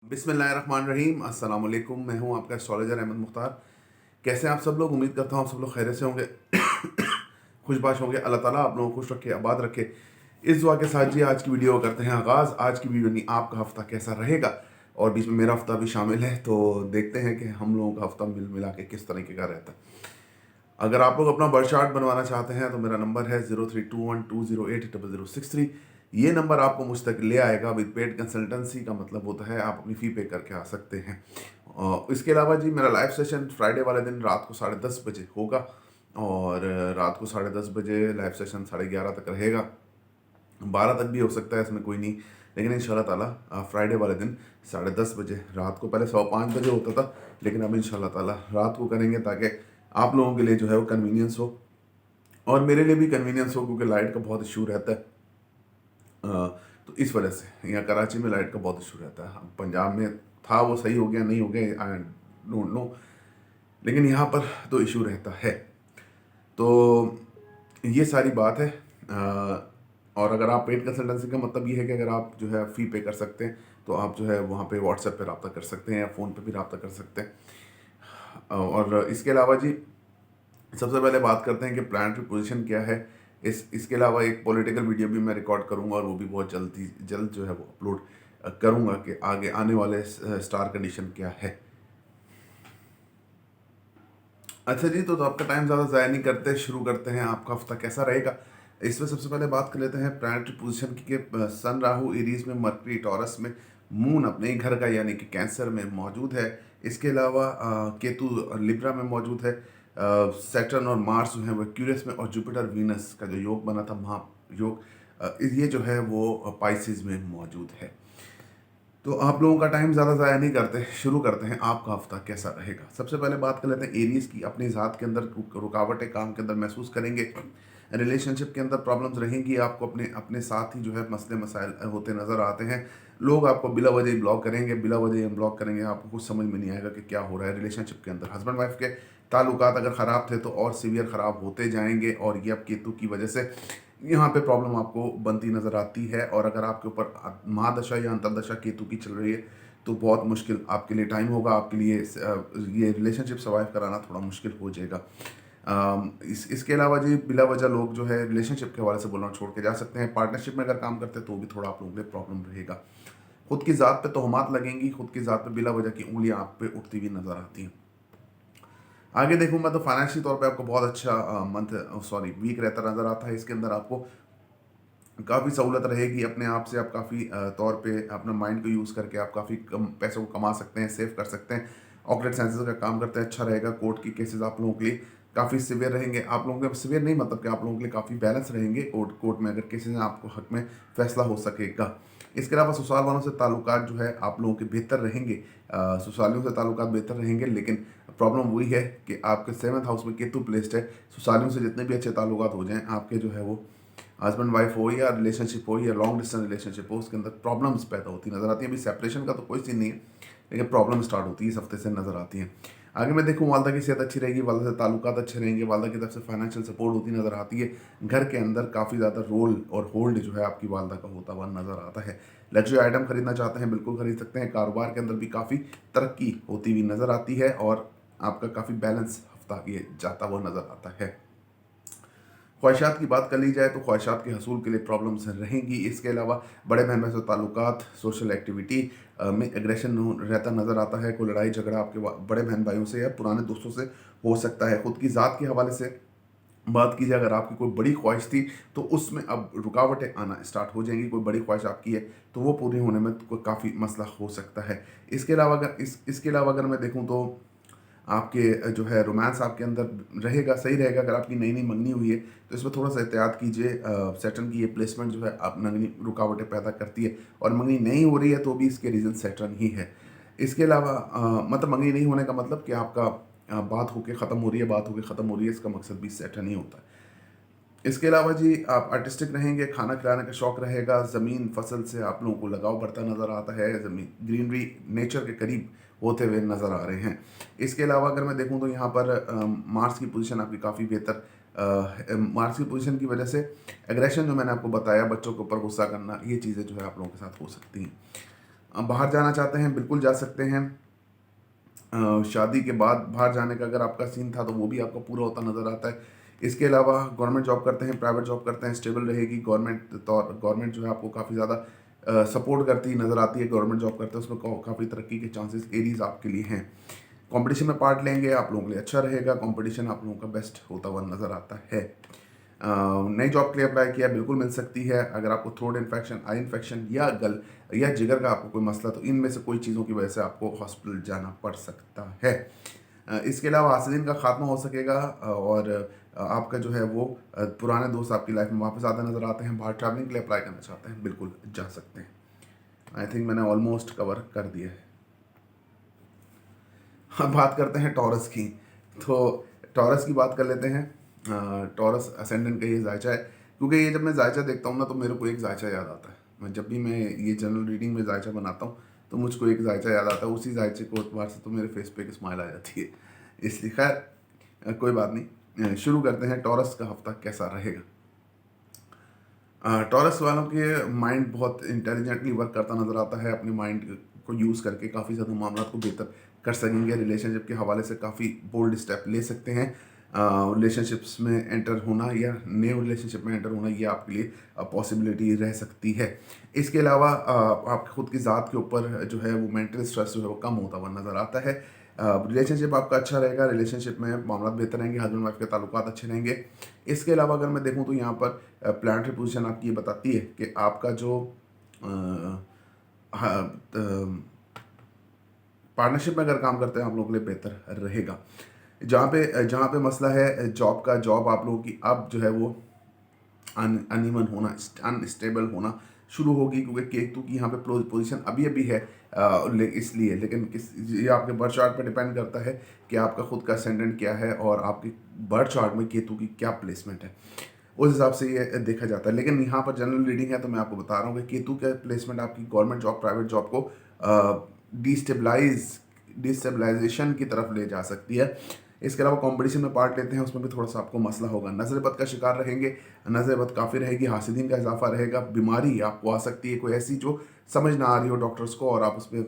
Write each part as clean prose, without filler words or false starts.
बिस्मिल्लाहिर्रहमानिर्रहीम। अस्सलाम वालेकुम। मैं हूं आपका एस्ट्रोलॉजर अहमद मुख्तार। कैसे हैं आप सब लोग? उम्मीद करता हूं आप सब लोग खैरियत से होंगे, खुशबाश होंगे। अल्लाह ताला आप लोगों को खुश रखे, आबाद रखे। इस दुआ के साथ जी आज की वीडियो करते हैं आगाज़। आज की वीडियो नहीं, आपका हफ्ता कैसा रहेगा, और बीच में मेरा हफ्ता भी शामिल है, तो देखते हैं कि हम लोगों का हफ्ता मिल मिला के किस तरीके का रहता है। अगर आप लोग अपना बर्थ चार्ट बनवाना चाहते हैं तो मेरा नंबर है 032120800063। ये नंबर आपको मुझ तक ले आएगा विद पेड कंसल्टेंसी। का मतलब होता है आप अपनी फ़ी पे करके आ सकते हैं। इसके अलावा जी मेरा लाइव सेशन फ्राइडे वाले दिन रात को 10:30 बजे होगा, और रात को 10:30 बजे लाइव सेशन 11:30 तक रहेगा। 12 तक भी हो सकता है, इसमें कोई नहीं, लेकिन इंशाल्लाह ताला फ्राइडे वाले दिन 10:30 बजे रात को, पहले 5:15 बजे होता था, लेकिन अब इंशाल्लाह ताला रात को करेंगे, ताकि आप लोगों के लिए जो है वो कन्वीनियंस हो और मेरे लिए भी कन्वीनियंस हो, क्योंकि लाइट का बहुत इशू रहता है। तो इस वजह से यहाँ कराची में लाइट का बहुत इशू रहता है। पंजाब में था, वो सही हो गया नहीं हो गया आई डोंट नो, लेकिन यहाँ पर तो इशू रहता है। तो ये सारी बात है। और अगर आप पेड कंसल्टेंसी का मतलब ये है कि अगर आप जो है फ़ी पे कर सकते हैं, तो आप जो है वहाँ पे व्हाट्सएप पे रब्ता कर सकते हैं या फ़ोन पे भी रब्ता कर सकते हैं। और इसके अलावा जी सबसे पहले बात करते हैं कि प्लानिटरी पोजीशन क्या है। इसके अलावा एक पॉलिटिकल वीडियो भी मैं रिकॉर्ड करूंगा, और वो भी बहुत जल्द जो है वो अपलोड करूंगा कि आगे आने वाले स्टार कंडीशन क्या है। अच्छा जी, तो आपका टाइम ज़्यादा ज़ाया नहीं करते, शुरू करते हैं आपका हफ्ता कैसा रहेगा। इसमें सबसे पहले बात कर लेते हैं प्लानिटरी पोजीशन की, कि सन राहु एरीज में, मरकरी टॉरस में, मून अपने ही घर का यानी कि कैंसर में मौजूद है। इसके अलावा केतु लिब्रा में मौजूद है। सैटर्न और मार्स जो है वो क्यूरियस में, और जुपिटर वीनस का जो योग बना था महायोग, ये जो है वो पाइसिस में मौजूद है। तो आप लोगों का टाइम ज़्यादा ज़ाया नहीं करते, शुरू करते हैं आपका हफ्ता कैसा रहेगा। सबसे पहले बात कर लेते हैं एरीज की। अपनी ज़ात के अंदर रुकावटें काम के अंदर महसूस करेंगे, रिलेशनशिप के अंदर प्रॉब्लम्स रहेंगी, आपको अपने अपने साथ ही जो है मसले मसाइल होते नज़र आते हैं। लोग आपको बिला वजह ही ब्लॉक करेंगे, बिला वजह ही अनब्लॉक करेंगे, आपको कुछ समझ में नहीं आएगा कि क्या हो रहा है रिलेशनशिप के अंदर। हस्बैंड वाइफ के ताल्लुकात अगर ख़राब थे तो और सीवियर ख़राब होते जाएंगे, और ये अब केतु की वजह से यहाँ पे प्रॉब्लम आपको बनती नज़र आती है। और अगर आपके ऊपर महादशा या अंतरदशा केतु की चल रही है, तो बहुत मुश्किल आपके लिए टाइम होगा, आपके लिए ये रिलेशनशिप सर्वाइव कराना थोड़ा मुश्किल हो जाएगा। इसके अलावा जी बिला वजह लोग जो है रिलेशनशिप के हवाले से बोलना छोड़ के जा सकते हैं। पार्टनरशिप में अगर काम करते हैं तो भी थोड़ा आप लोगों के लिए प्रॉब्लम रहेगा। खुद की ज़ात पे तोहमात लगेंगी, खुद की ज़ात पे बिला वजह की उंगलियां आप पे उठती हुई नजर आती हैं। आगे देखूंगा तो फाइनेंशियल तौर पे आपको बहुत अच्छा मंथ सॉरी वीक रहता नजर आता है। इसके अंदर आपको काफ़ी सहूलत रहेगी, अपने आप से आप काफ़ी तौर पे अपना माइंड को यूज़ करके आप काफ़ी कम पैसों को कमा सकते हैं, सेव कर सकते हैं। ऑकलेट सेंसेस का काम करते हैं, अच्छा रहेगा। कोर्ट की केसेस आप लोगों के लिए काफ़ी सिवियर रहेंगे। आप लोगों के सिवियर नहीं मतलब कि आप लोगों के लिए काफ़ी बैलेंस रहेंगे। कोर्ट में अगर केसेस हैं आपको हक में फैसला हो सकेगा। इसके अलावा ससुराल वालों से ताल्लुकात जो है आप लोगों के बेहतर रहेंगे। ससुरालियों से ताल्लुकात बेहतर रहेंगे, लेकिन प्रॉब्लम वही है कि आपके 7th हाउस में केतु प्लेस्ड है। ससुरालियों से जितने भी अच्छे ताल्लुकात हो जाएं आपके, जो है वो हस्बैंड वाइफ हो या रिलेशनशिप हो या लॉन्ग डिस्टेंस रिलेशनशिप हो, उसके अंदर प्रॉब्लम्स पैदा होती नजर आती हैं। अभी सेपरेशन का तो कोई सीन नहीं है, लेकिन प्रॉब्लम स्टार्ट होती है इस हफ्ते से नजर आती हैं। आगे मैं देखूँ वालदा की सेहत अच्छी रहेगी, वालदा से ताल्लुकात अच्छे रहेंगे, वालदा की तरफ से फाइनेंशियल सपोर्ट होती नजर आती है। घर के अंदर काफ़ी ज़्यादा रोल और होल्ड जो है आपकी वालदा का होता हुआ नजर आता है। लग्जरी आइटम खरीदना चाहते हैं, बिल्कुल खरीद सकते हैं। कारोबार के अंदर भी काफ़ी तरक्की होती हुई नजर आती है, और आपका काफ़ी बैलेंस हफ्ता ये जाता हुआ नजर आता है। ख्वाहिशात की बात कर ली जाए तो ख्वाहिशात के हसूल के लिए प्रॉब्लम्स रहेंगी। इसके अलावा बड़े बहन भाई से ताल्लुकात, सोशल एक्टिविटी में एग्रेशन रहता नज़र आता है। कोई लड़ाई झगड़ा आपके बड़े बहन भाइयों से या पुराने दोस्तों से हो सकता है। खुद की ज़ात के हवाले से बात कीजिए, अगर आपकी कोई बड़ी ख्वाहिश थी तो उसमें अब रुकावटें आना स्टार्ट हो जाएंगी। कोई बड़ी ख्वाहिश आपकी है तो वो पूरी होने में कोई काफ़ी मसला हो सकता है। इसके अलावा अगर मैं देखूँ तो आपके जो है रोमांस आपके अंदर रहेगा, सही रहेगा। अगर आपकी नई नई मंगनी हुई है तो इसमें थोड़ा सा एहतियात कीजिए। सैटर्न की ये प्लेसमेंट जो है आप मंगनी रुकावटें पैदा करती है, और मंगनी नहीं हो रही है तो भी इसके रीज़न सैटर्न ही है। इसके अलावा मतलब मंगनी नहीं होने का मतलब कि आपका बात होके ख़त्म हो रही है, बात होके ख़त्म हो रही है, इसका मकसद भी सैटर्न ही होता है। इसके अलावा जी आप आर्टिस्टिक रहेंगे, खाना खिलाने का शौक रहेगा, ज़मीन फसल से आप लोगों को लगाव बढ़ता नज़र आता है, ज़मीन ग्रीनरी नेचर के करीब होते हुए नज़र आ रहे हैं। इसके अलावा अगर मैं देखूं तो यहाँ पर मार्स की पोजीशन आपकी काफ़ी बेहतर, मार्स की पोजीशन की वजह से एग्रेशन जो मैंने आपको बताया, बच्चों के ऊपर गुस्सा करना, ये चीज़ें जो है आप लोगों के साथ हो सकती हैं। बाहर जाना चाहते हैं बिल्कुल जा सकते हैं। शादी के बाद बाहर जाने का अगर आपका सीन था तो वो भी आपका पूरा होता नज़र आता है। इसके अलावा गवर्नमेंट जॉब करते हैं, प्राइवेट जॉब करते हैं, स्टेबल रहेगी। गवर्नमेंट जो है आपको काफ़ी ज़्यादा सपोर्ट करती नज़र आती है। गवर्नमेंट जॉब करते हैं उसमें काफ़ी तरक्की के चांसेस एरीज आपके लिए हैं। कंपटीशन में पार्ट लेंगे, आप लोगों के लिए अच्छा रहेगा। कंपटीशन आप लोगों का बेस्ट होता हुआ नज़र आता है। नई जॉब के लिए अप्लाई किया, बिल्कुल मिल सकती है। अगर आपको थ्रोट इन्फेक्शन, आई इन्फेक्शन या गल या जिगर का आपको कोई मसला, तो इनमें से कोई चीज़ों की वजह से आपको हॉस्पिटल जाना पड़ सकता है। इसके अलावा हासिदिन का खात्मा हो सकेगा और आपका जो है वो पुराने दोस्त आपकी लाइफ में वापस आते नज़र आते हैं। बाहर ट्रैवलिंग के लिए अप्लाई करना चाहते हैं, बिल्कुल जा सकते हैं। आई थिंक मैंने ऑलमोस्ट कवर कर दिया है। अब बात करते हैं टॉरस की। तो टॉरस की बात कर लेते हैं। टॉरस असेंडेंट का ये जायचा है, क्योंकि ये जब मैं जायचा देखता हूँ ना तो मेरे को एक जायचा याद आता है। मैं जब भी मैं ये जनरल रीडिंग में जायचा बनाता हूँ तो मुझको एक जायचा याद आता है। उसी जायचे को एतबार से तो मेरे फेस पे एक स्माइल आ जाती है। इसलिए खैर कोई बात नहीं, शुरू करते हैं। टॉरस का हफ्ता कैसा रहेगा? टॉरस वालों के माइंड बहुत इंटेलिजेंटली वर्क करता नज़र आता है। अपने माइंड को यूज़ करके काफ़ी ज़्यादा मामला को बेहतर कर सकेंगे। रिलेशनशिप के हवाले से काफ़ी बोल्ड स्टेप ले सकते हैं। रिलेशनशिप्स में एंटर होना या न्यू रिलेशनशिप में एंटर होना ये आपके लिए पॉसिबिलिटी रह सकती है। इसके अलावा आप खुद की ज़ात के ऊपर जो है वो मेंटल स्ट्रेस जो है वो कम होता हुआ नज़र आता है। रिलेशनशिप आपका अच्छा रहेगा। रिलेशनशिप में मामला बेहतर रहेंगे, हस्बैंड वाइफ के ताल्लुकात अच्छे रहेंगे। इसके अलावा अगर मैं देखूँ तो यहाँ पर प्लानिटरी पोजीशन आपकी ये बताती है कि आपका जो पार्टनरशिप में अगर काम करते हैं आप लोगों के लिए बेहतर रहेगा। जहाँ पे मसला है जॉब का, जॉब आप लोगों की अब जो है वो अनइवन होना, अनस्टेबल होना शुरू होगी, क्योंकि केतु की यहाँ पे पोजीशन अभी अभी है। इसलिए लेकिन ये आपके बर्थ चार्ट पर डिपेंड करता है कि आपका खुद का असेंडेंट क्या है और आपके बर्थ चार्ट में केतु की क्या प्लेसमेंट है, उस हिसाब से ये देखा जाता है। लेकिन यहाँ पर जनरल रीडिंग है तो मैं आपको बता रहा हूँ कि केतु का प्लेसमेंट आपकी गवर्नमेंट जॉब, प्राइवेट जॉब को डिस्टेबलाइजेशन की तरफ ले जा सकती है। इसके अलावा कंपटीशन में पार्ट लेते हैं उसमें भी थोड़ा सा आपको मसला होगा। नज़र-ए-बद का शिकार रहेंगे, नज़र-ए-बद काफ़ी रहेगी, हासिदीन का इजाफा रहेगा। बीमारी आपको आ सकती है कोई ऐसी जो समझ ना आ रही हो डॉक्टर्स को और आप उस पर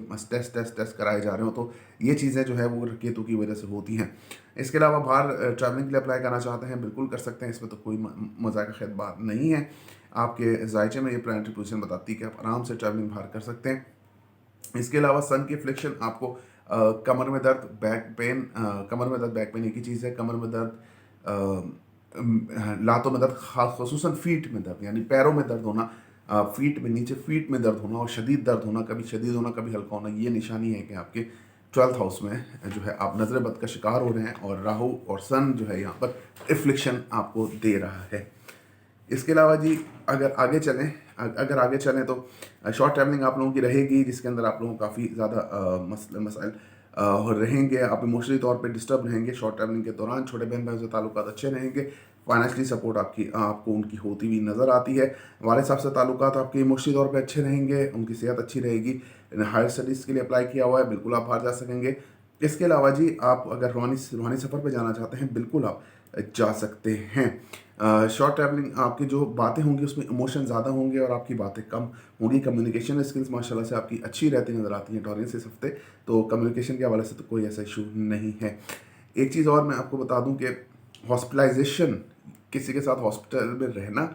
टेस्ट कराए जा रहे हो, तो ये चीज़ें जो है वो केतु की वजह से होती हैं। इसके अलावा बाहर ट्रैवलिंग के लिए अप्लाई करना चाहते हैं, बिल्कुल कर सकते हैं। इसमें तो कोई मज़ा का खैर बात नहीं है। आपके जायचे में ये प्लानिटरी पोजीशन बताती है कि आप आराम से ट्रैवलिंग बाहर कर सकते हैं। इसके अलावा सन की फ्लिक्शन आपको कमर में दर्द, बैक पेन, कमर में दर्द, बैक पेन एक ही चीज़ है। कमर में दर्द, लातों में दर्द, खास खसूसन फीट में दर्द यानी पैरों में दर्द होना, फीट में नीचे फीट में दर्द होना और शदीद दर्द होना, कभी शदीद होना कभी हल्का होना, ये निशानी है कि आपके 12th हाउस में जो है आप नज़र बद का शिकार हो रहे हैं और राहु और सन जो है यहाँ पर इफ्लिक्शन आपको दे रहा है। इसके अलावा जी अगर आगे चलें तो शॉर्ट ट्रैवलिंग आप लोगों की रहेगी, जिसके अंदर आप लोगों को काफ़ी ज़्यादा मसाइल रहेंगे। आप इमोशनली तौर पे डिस्टर्ब रहेंगे शॉर्ट ट्रैवलिंग के दौरान। छोटे बहन भाई से ताल्लुकात अच्छे रहेंगे। फाइनेंशियली सपोर्ट आपको उनकी होती हुई नज़र आती है। वाले साहब से ताल्लुकात आपके इमोशनली तौर पे अच्छे रहेंगे, उनकी सेहत अच्छी रहेगी। हायर स्टडीज़ के लिए अप्लाई किया हुआ है, बिल्कुल आप बाहर जा सकेंगे। इसके अलावा जी आप अगर रूहानी सफ़र पर जाना चाहते हैं, बिल्कुल आप जा सकते हैं। शॉर्ट ट्रैवलिंग आपकी जो बातें होंगी उसमें इमोशन ज़्यादा होंगे और आपकी बातें कम होंगी। कम्युनिकेशन स्किल्स माशाल्लाह से आपकी अच्छी रहती नज़र आती हैं टॉरियंस इस हफ्ते, तो कम्युनिकेशन के हवाले से तो कोई ऐसा इशू नहीं है। एक चीज़ और मैं आपको बता दूं कि हॉस्पिटलाइजेशन, किसी के साथ हॉस्पिटल में रहना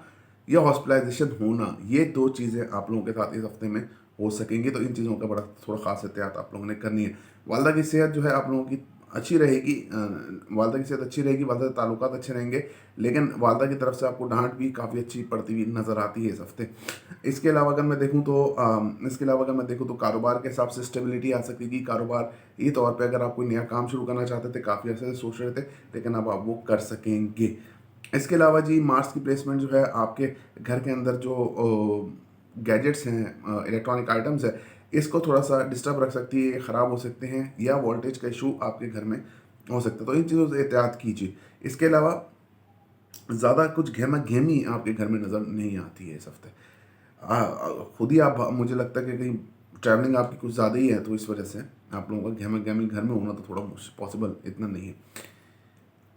या हॉस्पिटलाइजेशन होना, ये दो चीज़ें आप लोगों के साथ इस हफ्ते में हो सकेंगी। तो इन चीज़ों का बड़ा थोड़ा ख़ास एहतियात आप लोगों ने करनी है। वालदा की सेहत जो है आप लोगों की अच्छी रहेगी, वालदा की सेहत अच्छी रहेगी, वालदा के ताल्लुकात अच्छे रहेंगे, लेकिन वालदा की तरफ से आपको डांट भी काफ़ी अच्छी पड़ती हुई नज़र आती है इस हफ्ते। इसके अलावा अगर मैं देखूँ तो कारोबार के हिसाब से स्टेबिलिटी आ सकेगी। कारोबार ये तौर पे अगर आप कोई नया काम शुरू करना चाहते थे, काफ़ी अर्से से सोच रहे थे, लेकिन अब आप वो कर सकेंगे। इसके अलावा जी मार्स की प्लेसमेंट जो है आपके घर के अंदर जो गैजेट्स हैं, इलेक्ट्रॉनिक आइटम्स है, इसको थोड़ा सा डिस्टर्ब रख सकती है, ख़राब हो सकते हैं या वोल्टेज का इशू आपके घर में हो सकता है, तो इन चीज़ों से एहतियात कीजिए। इसके अलावा ज़्यादा कुछ गहमा गहमी आपके घर में नज़र नहीं आती है इस हफ्ते। खुद ही आप, मुझे लगता है कि कहीं ट्रैवलिंग आपकी कुछ ज़्यादा ही है, तो इस वजह से आप लोगों का गहमा गहमी घर में होना तो थोड़ा पॉसिबल इतना नहीं है।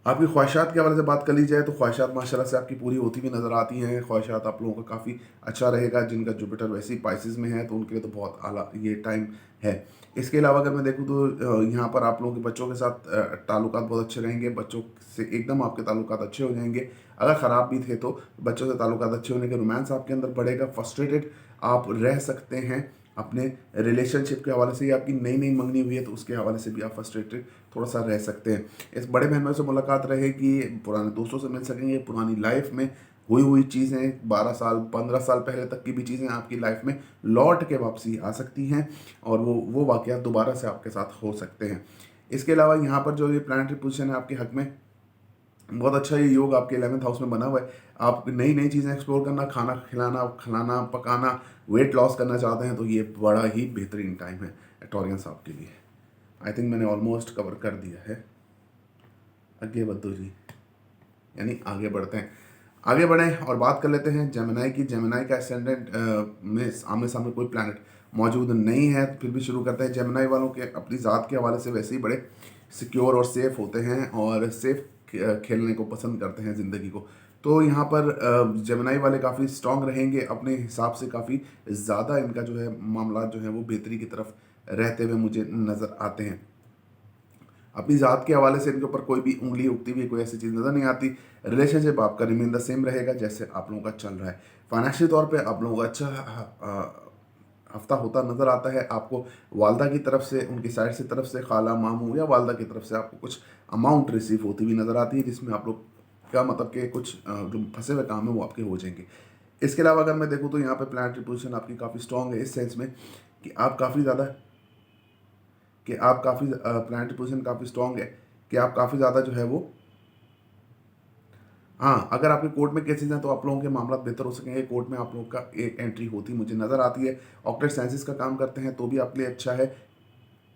आपकी ख्वाहिशात के हवाले से बात कर ली जाए तो ख्वाहिशात माशाल्लाह से आपकी पूरी होती हुई नज़र आती हैं। ख्वाहिशात आप लोगों का काफ़ी अच्छा रहेगा, जिनका जुपिटर वैसे ही पाइसेस में है तो उनके लिए तो बहुत आला ये टाइम है। इसके अलावा अगर मैं देखूँ तो यहाँ पर आप लोगों के बच्चों के साथ ताल्लुकात बहुत अच्छे रहेंगे, बच्चों से एकदम आपके ताल्लुकात अच्छे हो जाएंगे। अगर ख़राब भी थे तो बच्चों से ताल्लुकात अच्छे होने के रोमांस आपके अंदर बढ़ेगा। फ्रस्ट्रेटेड आप रह सकते हैं अपने रिलेशनशिप के हवाले से, या आपकी नई नई मंगनी हुई है तो उसके हवाले से भी आप फ्रस्ट्रेटेड थोड़ा सा रह सकते हैं। इस बड़े बहन भाई से मुलाकात रहेगी, पुराने दोस्तों से मिल सकेंगे, पुरानी लाइफ में हुई हुई चीज़ें 12 साल 15 साल पहले तक की भी चीज़ें आपकी लाइफ में लौट के वापसी आ सकती हैं और वो वाक़यात दोबारा से आपके साथ हो सकते हैं। इसके अलावा यहाँ पर जो ये प्लानेटरी पोजीशन है आपके हक में बहुत अच्छा, ये योग आपके 11th हाउस में बना हुआ है। आप नई नई चीज़ें एक्सप्लोर करना, खाना खिलाना, खिलाना पकाना, वेट लॉस करना चाहते हैं तो ये बड़ा ही बेहतरीन टाइम है टॉरियंस आपके लिए। आई थिंक मैंने ऑलमोस्ट कवर कर दिया है। आगे बद्दू जी, यानी आगे बढ़ते हैं, आगे बढ़ें और बात कर लेते हैं जेमिनाई की। जेमिनाई का एसेंडेंट में आमने सामने कोई प्लैनेट मौजूद नहीं है, फिर भी शुरू करते हैं। जेमिनाई वालों के अपनी ज़ात के हवाले से वैसे ही बड़े सिक्योर और सेफ होते हैं और सेफ खेलने को पसंद करते हैं ज़िंदगी को। तो यहाँ पर जेमिनाई वाले काफ़ी स्ट्रांग रहेंगे अपने हिसाब से, काफ़ी ज़्यादा इनका जो है मामला जो है वो बेहतरी की तरफ रहते हुए मुझे नज़र आते हैं। अपनी ज़ात के हवाले से इनके ऊपर कोई भी उंगली उगती हुई कोई ऐसी चीज़ नज़र नहीं आती। रिलेशनशिप आपका रिमेन द सेम रहेगा जैसे आप लोगों का चल रहा है। फाइनेंशियल तौर पे आप लोगों का अच्छा हफ्ता होता नज़र आता है। आपको वालदा की तरफ से, उनकी साइड से तरफ से, खाला मामू या वालदा की तरफ से आपको कुछ अमाउंट रिसीव होती हुई नज़र आती है, जिसमें आप लोग का मतलब कि कुछ जो फंसे हुए काम है वो आपके हो जाएंगे। इसके अलावा अगर मैं देखूँ तो यहाँ पे प्लैनेटरी पोजीशन आपकी काफ़ी स्ट्रॉन्ग है इस सेंस में कि आप काफ़ी ज़्यादा प्लैनेटरी पोजीशन काफ़ी स्ट्रॉन्ग है कि आप काफ़ी ज़्यादा जो है वो, हाँ, अगर आपके कोर्ट में केसेस हैं तो आप लोगों के मामला बेहतर हो सकेंगे। कोर्ट में आप लोगों का एक एंट्री होती मुझे नज़र आती है। ऑक्टेट साइंसेस का काम करते हैं तो भी आपके लिए अच्छा है।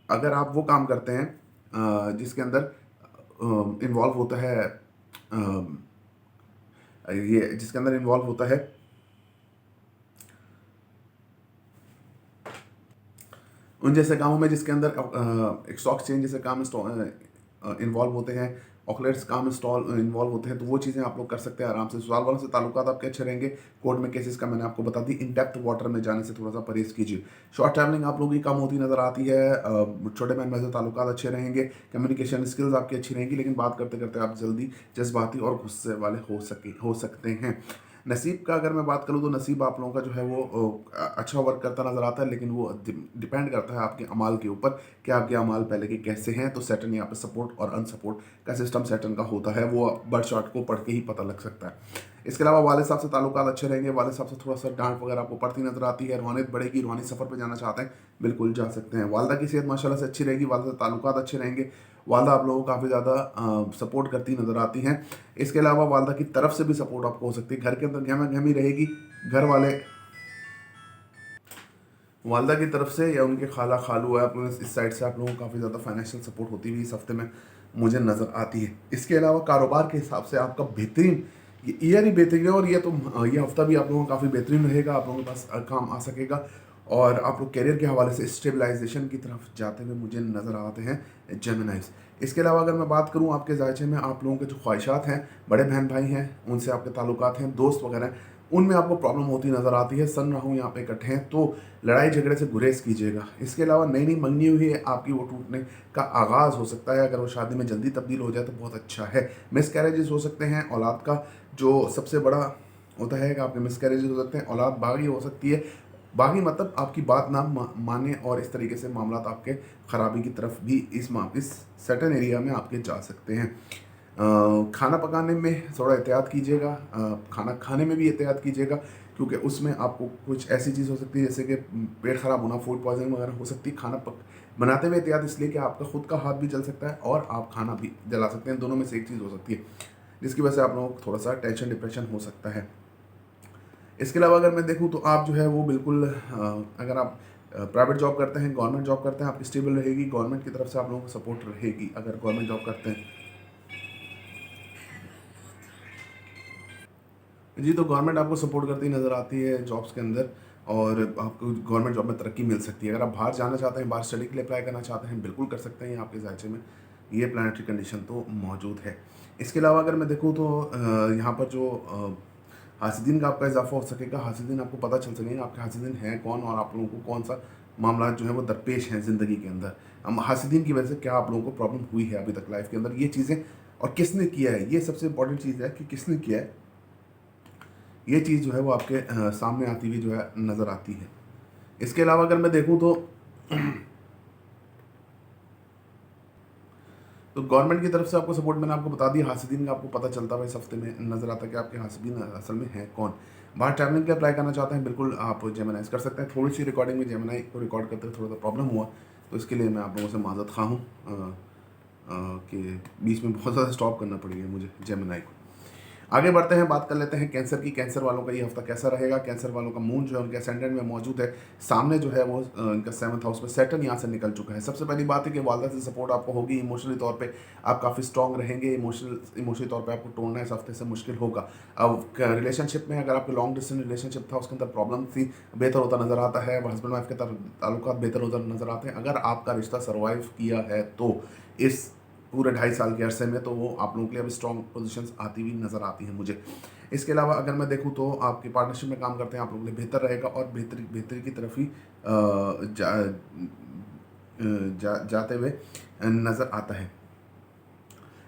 अगर आप वो काम करते हैं जिसके अंदर इन्वॉल्व होता है ये जिसके अंदर इन्वॉल्व होता है उन जैसे कामों में जिसके अंदर एक स्टॉक एक्सचेंज जैसे काम इन्वॉल्व होते हैं, ऑकलेट्स काम इन्वॉल्व होते हैं, तो वो चीज़ें आप लोग कर सकते हैं आराम से। ससुराल वालों से ताल्लुकात आपके अच्छे रहेंगे। कोर्ट में केसेस का मैंने आपको बता दी। इन डेप्थ वाटर में जाने से थोड़ा सा परहेज कीजिए। शॉर्ट ट्रैवलिंग आप लोगों की कम होती नज़र आती है। छोटे बहन भाई से ताल्लुकात अच्छे रहेंगे। कम्युनिकेशन स्किल्स आपकी अच्छी रहेंगी, लेकिन बात करते करते आप जल्दी जज्बाती और गुस्से वाले हो सकते हैं। नसीब का अगर मैं बात करूँ तो नसीब आप लोगों का जो है वो अच्छा वर्क करता नज़र आता है, लेकिन वो डिपेंड करता है आपके अमाल के ऊपर कि आपके अमाल पहले के कैसे हैं। तो सैटर्न यहाँ पे सपोर्ट और अनसपोर्ट का सिस्टम सैटर्न का होता है, वो बर्थ चार्ट को पढ़ के ही पता लग सकता है। इसके अलावा वालिद साहब से ताल्लुकात अच्छे रहेंगे। वालिद साहब से थोड़ा सा डांट वगैरह आपको पड़ती नजर आती है। रूहानियत बढ़ेगी, रूहानी सफ़र पर जाना चाहते हैं बिल्कुल जा सकते हैं। वालदा की सेहत माशाल्लाह से अच्छी रहेगी, वालदा से ताल्लुकात अच्छे रहेंगे। वालदा आप लोगों को काफ़ी ज़्यादा सपोर्ट करती नज़र आती हैं। इसके अलावा वालदा की तरफ से भी सपोर्ट आपको हो सकती है। घर के अंदर गहमा गहमी रहेगी, घर वाले वालदा की तरफ से या उनके खाला खालू है आप लोग इस साइड से आप लोगों को काफ़ी ज़्यादा फाइनेंशियल सपोर्ट होती हुई इस हफ्ते में मुझे नज़र आती है। इसके अलावा कारोबार के हिसाब से आपका बेहतरीन ये ईयर ही बेहतरीन है, और ये हफ्ता भी आप लोगों का काफ़ी बेहतरीन रहेगा। आप लोगों के पास काम आ सकेगा और आप लोग करियर के हवाले से स्टेबलाइजेशन की तरफ जाते हुए मुझे नज़र आते हैं जेमिनाइज। इसके अलावा अगर मैं बात करूं आपके जायचे में, आप लोगों के जो ख्वाहिशात हैं, बड़े बहन भाई हैं उनसे आपके ताल्लुकात हैं, दोस्त वगैरह हैं, उनमें आपको प्रॉब्लम होती नज़र आती है। सन राहु यहाँ पे इकट्ठे हैं तो लड़ाई झगड़े से गुरेज कीजिएगा। इसके अलावा नई नई मंगनी हुई है आपकी, वो टूटने का आगाज़ हो सकता है। अगर वो शादी में जल्दी तब्दील हो जाए तो बहुत अच्छा है। मिस कैरेजेस हो सकते हैं, औलाद का जो सबसे बड़ा होता है कि आपके मिस कैरेजेस हो सकते हैं, औलाद बागी हो सकती है। बागी मतलब आपकी बात ना माने और इस तरीके से मामला आपके ख़राबी की तरफ भी इस सर्टेन एरिया में आपके जा सकते हैं। खाना पकाने में थोड़ा एहतियात कीजिएगा, खाना खाने में भी एहतियात कीजिएगा, क्योंकि उसमें आपको कुछ ऐसी चीज़ हो सकती है जैसे कि पेट ख़राब होना, फूड पॉइजनिंग वगैरह हो सकती है। खाना बनाते हुए एहतियात इसलिए कि आपका खुद का हाथ भी जल सकता है और आप खाना भी जला सकते हैं, दोनों में से एक चीज़ हो सकती है, जिसकी वजह से आप लोगों को थोड़ा सा टेंशन डिप्रेशन हो सकता है। इसके अलावा अगर मैं देखूँ तो आप जो है वो बिल्कुल अगर आप प्राइवेट जॉब करते हैं, गवर्नमेंट जॉब करते हैं, आपकी स्टेबल रहेगी। गवर्नमेंट की तरफ से आप लोगों को सपोर्ट रहेगी अगर गवर्नमेंट जॉब करते हैं जी। तो गवर्नमेंट आपको सपोर्ट करती नज़र आती है जॉब्स के अंदर, और आपको गवर्नमेंट जॉब में तरक्की मिल सकती है। अगर आप बाहर जाना चाहते हैं, बाहर स्टडी के लिए अप्लाई करना चाहते हैं, बिल्कुल कर सकते हैं, ये आपके जायचे में ये प्लानिटरी कंडीशन तो मौजूद है। इसके अलावा अगर मैं देखूँ तो यहाँ पर जो हासिदीन का आपका इजाफा हो सकेगा, हासिदीन आपको पता चल सकेगा आपके हासिदीन हैं कौन और आप लोगों को कौन सा मामला जो है वो दरपेश हैं ज़िंदगी के अंदर। हम हासिदीन की वजह से क्या आप लोगों को प्रॉब्लम हुई है अभी तक लाइफ के अंदर, ये चीज़ें और किसने किया है, ये सबसे इंपॉर्टेंट चीज़ है कि किसने किया है। ये चीज़ जो है वो आपके सामने आती हुई जो है नज़र आती है। इसके अलावा अगर मैं देखूँ तो गवर्नमेंट की तरफ से आपको सपोर्ट मैंने आपको बता दिया। हासिदीन का आपको पता चलता है इस हफ्ते में नज़र आता है कि आपके हासिदीन असल में हैं कौन। बाहर ट्रैवलिंग के अप्लाई करना चाहते हैं, बिल्कुल आप जेमिनाइज कर सकते हैं। थोड़ी सी रिकॉर्डिंग में जेमिनाई को रिकॉर्ड करते हुए थोड़ा सा प्रॉब्लम हुआ, तो इसके लिए मैं आप लोगों से माज़रत खा हूँ कि बीच में बहुत ज़्यादा स्टॉप करना पड़ी है मुझे जेमिनाई को। आगे बढ़ते हैं, बात कर लेते हैं कैंसर की। कैंसर वालों का ये हफ्ता कैसा रहेगा। कैंसर वालों का मून जो है उनके असेंडेंट में मौजूद है, सामने जो है वो इनका 7th हाउस में सैटर्न यहाँ से निकल चुका है। सबसे पहली बात है कि वालदा से सपोर्ट आपको होगी, इमोशनली तौर पे आप काफ़ी स्ट्रॉन्ग रहेंगे। इमोशनली तौर पे आपको तोड़ना इस हफ्ते से मुश्किल होगा। अब रिलेशनशिप में अगर आपको लॉन्ग डिस्टेंस रिलेशनशिप था उसके अंदर प्रॉब्लम थी, बेहतर होता नजर आता है। हस्बैंड वाइफ के ताल्लुकात बेहतर होता नजर आते हैं। अगर आपका रिश्ता सर्वाइव किया है तो इस पूरे 2.5 साल के अरसे में, तो वो आप लोगों के लिए अब स्ट्रॉन्ग पोजीशंस आती हुई नज़र आती हैं मुझे। इसके अलावा अगर मैं देखूं तो आपकी पार्टनरशिप में काम करते हैं आप लोगों के लिए बेहतर रहेगा और बेहतरी की तरफ ही जाते हुए नज़र आता है।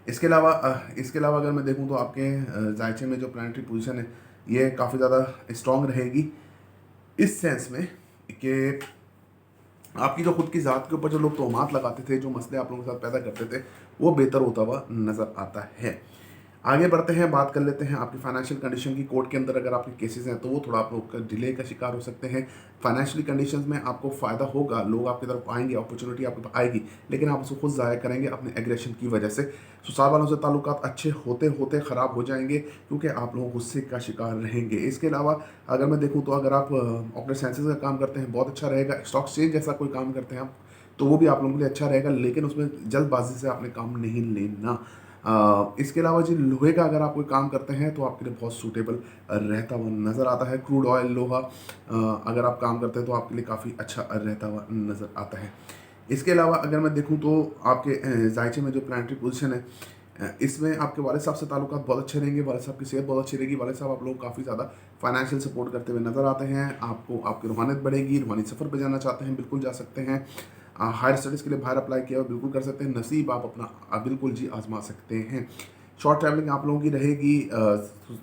इसके अलावा अगर मैं देखूं तो आपके जायचे में जो प्लानिटरी पोजीशन है ये काफ़ी ज़्यादा स्ट्रॉन्ग रहेगी, इस सेंस में कि आपकी जो खुद की ज़ात के ऊपर जो लोग तोहमात लगाते थे, जो मसले आप लोगों के साथ पैदा करते थे, वो बेहतर होता हुआ नज़र आता है। आगे बढ़ते हैं, बात कर लेते हैं आपकी फाइनेंशियल कंडीशन की। कोर्ट के अंदर अगर आपके केसेस हैं तो वो थोड़ा आप लोग डिले का शिकार हो सकते हैं। फाइनेंशियली कंडीशंस में आपको फ़ायदा होगा, लोग आपकी तरफ आएंगे, अपॉर्चुनिटी आपके पास आएगी, लेकिन आप उसको खुद ज़ाया करेंगे अपने एग्रेशन की वजह से। ससुराल वालों से ताल्लुकात अच्छे होते होते ख़राब हो जाएंगे क्योंकि आप लोग गुस्से का शिकार रहेंगे। इसके अलावा अगर मैं देखूँ तो अगर आप अपने सेंसेस का काम करते हैं बहुत अच्छा रहेगा। स्टॉक एक्सचेंज जैसा कोई काम करते हैं आप तो वो भी आप लोगों के लिए अच्छा रहेगा, लेकिन उसमें जल्दबाजी से आपने काम नहीं लेना। इसके अलावा जी लोहे का अगर आप कोई काम करते हैं तो आपके लिए बहुत सूटेबल रहता हुआ नज़र आता है। क्रूड ऑयल लोहा अगर आप काम करते हैं तो आपके लिए काफ़ी अच्छा रहता हुआ नज़र आता है। इसके अलावा अगर मैं देखूं तो आपके जायचे में जो प्लानिटरी पोजीशन है इसमें आपके वाले साहब से ताल्लुकात बहुत अच्छे रहेंगे, वाले साहब की सेहत बहुत अच्छी रहेगी। वाले साहब आप लोग काफ़ी ज़्यादा फाइनेंशियल सपोर्ट करते हुए नज़र आते हैं। आपको आपकी रूहानियत बढ़ेगी, रूहानी सफ़र पर जाना चाहते हैं बिल्कुल जा सकते हैं। हायर स्टडीज़ के लिए बाहर अप्लाई किया हुआ बिल्कुल कर सकते हैं। नसीब आप अपना बिल्कुल जी आजमा सकते हैं। शॉर्ट ट्रैवलिंग आप लोगों की रहेगी,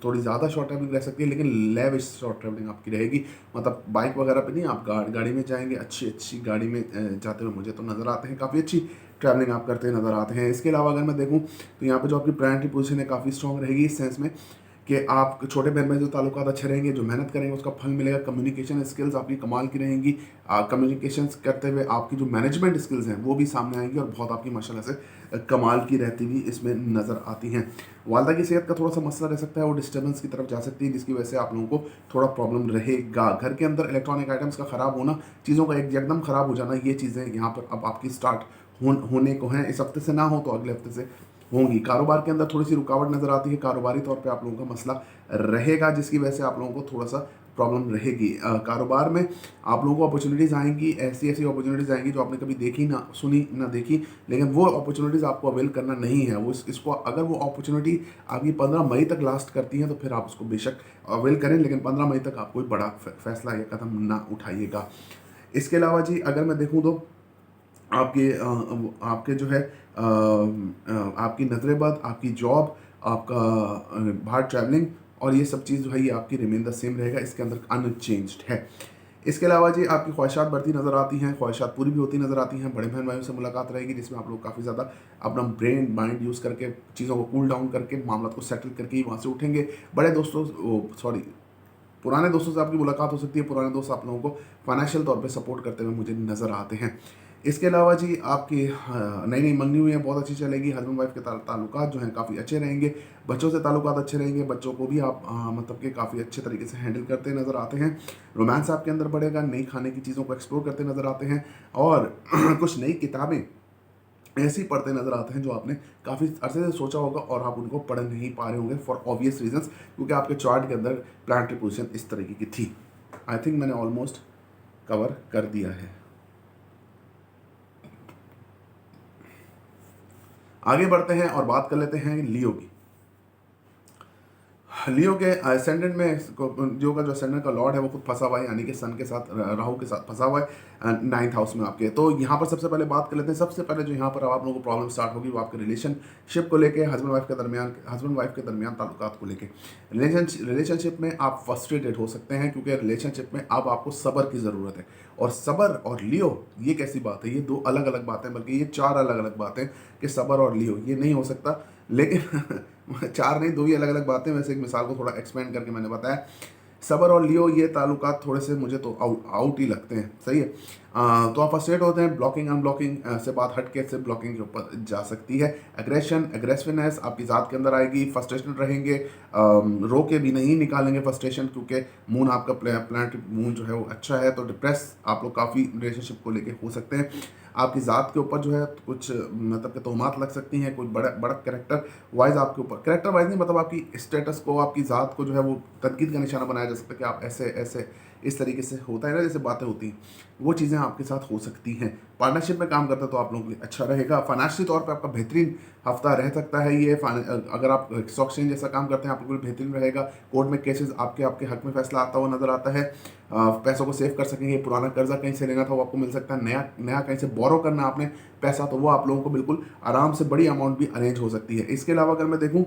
थोड़ी ज़्यादा शॉर्ट ट्रैवलिंग रह सकती है, लेकिन लेविश शॉर्ट ट्रैवलिंग आपकी रहेगी। मतलब बाइक वगैरह पे नहीं, आप गाड़ी में जाएंगे, अच्छी अच्छी गाड़ी में जाते हुए मुझे तो नज़र आते हैं। काफ़ी अच्छी ट्रैवलिंग आप करते नज़र आते हैं। इसके अलावा अगर मैं देखूँ तो यहाँ पर जो आपकी प्रायोरिटी पोजीशन है काफ़ी स्ट्रॉन्ग रहेगी इस सेंस में कि आप छोटे बहन में जो ताल्लुकात अच्छे रहेंगे, जो मेहनत करेंगे उसका फल मिलेगा। कम्युनिकेशन स्किल्स आपकी कमाल की रहेंगी। कम्युनिकेशन करते हुए आपकी जो मैनेजमेंट स्किल्स हैं वो भी सामने आएंगी और बहुत आपकी माशाल्लाह से कमाल की रहती हुई इसमें नज़र आती हैं। वालदा की सेहत का थोड़ा सा मसला रह सकता है, वो डिस्टर्बेंस की तरफ जा सकती है, जिसकी वजह से आप लोगों को थोड़ा प्रॉब्लम रहेगा। घर के अंदर इलेक्ट्रॉनिक आइटम्स का ख़राब होना, चीज़ों का एकदम ख़राब हो जाना, ये चीज़ें यहाँ पर अब आपकी स्टार्ट होने को हैं। इस हफ्ते से ना हो तो अगले हफ्ते से होंगी। कारोबार के अंदर थोड़ी सी रुकावट नज़र आती है, कारोबारी तौर पे आप लोगों का मसला रहेगा, जिसकी वजह से आप लोगों को थोड़ा सा प्रॉब्लम रहेगी। कारोबार में आप लोगों को अपॉर्चुनिटीज़ आएंगी, ऐसी ऐसी अपॉर्चुनिटीज़ आएंगी जो आपने कभी देखी ना सुनी ना देखी, लेकिन वो अपॉर्चुनिटीज़ आपको अवेल करना नहीं है। वो इसको अगर वो अपॉर्चुनिटी आपकी 15 मई तक लास्ट करती है तो फिर आप उसको बेशक अवेल करें, लेकिन 15 मई तक आप कोई बड़ा फैसला या कदम ना उठाइएगा। इसके अलावा जी अगर मैं देखूँ तो आपके जो है आपकी नज़रेबद, आपकी जॉब, आपका बाहर ट्रैवलिंग और ये सब चीज़ जो है ये आपकी रिमेन द सेम रहेगा, इसके अंदर अनचेंज्ड है। इसके अलावा जी आपकी ख्वाहिशात बढ़ती नज़र आती हैं, ख्वाहिशात पूरी भी होती नज़र आती हैं। बड़े बहन भाइयों से मुलाकात रहेगी जिसमें आप लोग काफ़ी ज़्यादा अपना ब्रेन माइंड यूज़ करके चीज़ों को कूल डाउन करके मामला को सेटल करके ही वहाँ से उठेंगे। बड़े दोस्तों पुराने दोस्तों से आपकी मुलाकात हो सकती है। पुराने दोस्त आप लोगों को फाइनेंशियल तौर पे सपोर्ट करते हुए मुझे नज़र आते हैं। इसके अलावा जी आपकी नई नई मंगनी हुई है बहुत अच्छी चलेगी। हस्बैंड वाइफ के ताल्लुकात जो हैं काफ़ी अच्छे रहेंगे। बच्चों से ताल्लुकात अच्छे रहेंगे, बच्चों को भी आप मतलब कि काफ़ी अच्छे तरीके से हैंडल करते नज़र आते हैं। रोमांस आपके अंदर बढ़ेगा, नई खाने की चीज़ों को एक्सप्लोर करते नज़र आते हैं और कुछ नई किताबें ऐसे ही पढ़ते नजर आते हैं जो आपने काफ़ी अरसे से सोचा होगा और आप उनको पढ़ नहीं पा रहे होंगे फॉर ऑब्वियस रीजंस, क्योंकि आपके चार्ट के अंदर प्लानिटरी पोजीशन इस तरीके की थी। आई थिंक मैंने ऑलमोस्ट कवर कर दिया है। आगे बढ़ते हैं और बात कर लेते हैं लियो की। लियो के असेंडेंट में जो का जो असेंडेंट का लॉर्ड है वो खुद फंसा हुआ है, यानी कि सन के साथ राहु के साथ फंसा हुआ है 9th हाउस में आपके। तो यहाँ पर सबसे पहले बात कर लेते हैं। सबसे पहले जो यहाँ पर आप लोगों को प्रॉब्लम स्टार्ट होगी वो आपके रिलेशनशिप को लेके, हस्बैंड वाइफ के दरमियान ताल्लुकात को लेके। रिलेशनशिप में आप फ्रस्ट्रेटेड हो सकते हैं, क्योंकि रिलेशनशिप में अब आपको सब्र की ज़रूरत है। और सब्र और लियो ये कैसी बात है, ये दो अलग अलग बातें, बल्कि ये चार अलग अलग बातें कि सब्र और लियो ये नहीं हो सकता। लेकिन चार नहीं, दो ही अलग अलग बातें। वैसे एक मिसाल को थोड़ा एक्सपेंड करके मैंने बताया। सबर और लियो ये ताल्लुकात थोड़े से मुझे तो आउट ही लगते हैं, सही है। तो आप फ्रस्ट्रेट होते हैं, ब्लॉकिंग अनब्लॉकिंग से बात हटके से ब्लॉकिंग के ऊपर जा सकती है। एग्रेसिवनेस आपकी ज़ात के अंदर आएगी, फ्रस्ट्रेशन रहेंगे, रो के भी नहीं निकालेंगे फ्रस्ट्रेशन, क्योंकि मून आपका प्लैनेट मून जो है वो अच्छा है। तो डिप्रेस आप लोग काफ़ी रिलेशनशिप को लेके हो सकते हैं। आपकी ज़ात के ऊपर जो है कुछ मतलब कि तोहमात लग सकती हैं, कुछ बड़ा बड़ा कैरेक्टर वाइज आपके ऊपर, कैरेक्टर वाइज नहीं मतलब आपकी स्टेटस को, आपकी ज़ात को जो है वो तनकीद का निशाना बनाया जा सकता है कि आप ऐसे ऐसे इस तरीके से होता है ना, जैसे बातें होती हैं, वो चीज़ें आपके साथ हो सकती हैं। पार्टनरशिप में काम करते हैं तो आप लोगों के लिए अच्छा रहेगा। फाइनेंशियल तौर पे आपका बेहतरीन हफ्ता रह सकता है ये। अगर आप स्टॉक एक्सचेंज जैसा काम करते हैं, आपको बिल्कुल बेहतरीन रहेगा। कोर्ट में केसेस आपके हक में फैसला आता हुआ नजर आता है। पैसों को सेव कर सकेंगे, पुराना कर्जा कहीं से लेना था वो आपको मिल सकता है, नया कहीं से बोरो करना आपने पैसा, तो वो आप लोगों को बिल्कुल आराम से बड़ी अमाउंट भी अरेंज हो सकती है। इसके अलावा अगर मैं देखूँ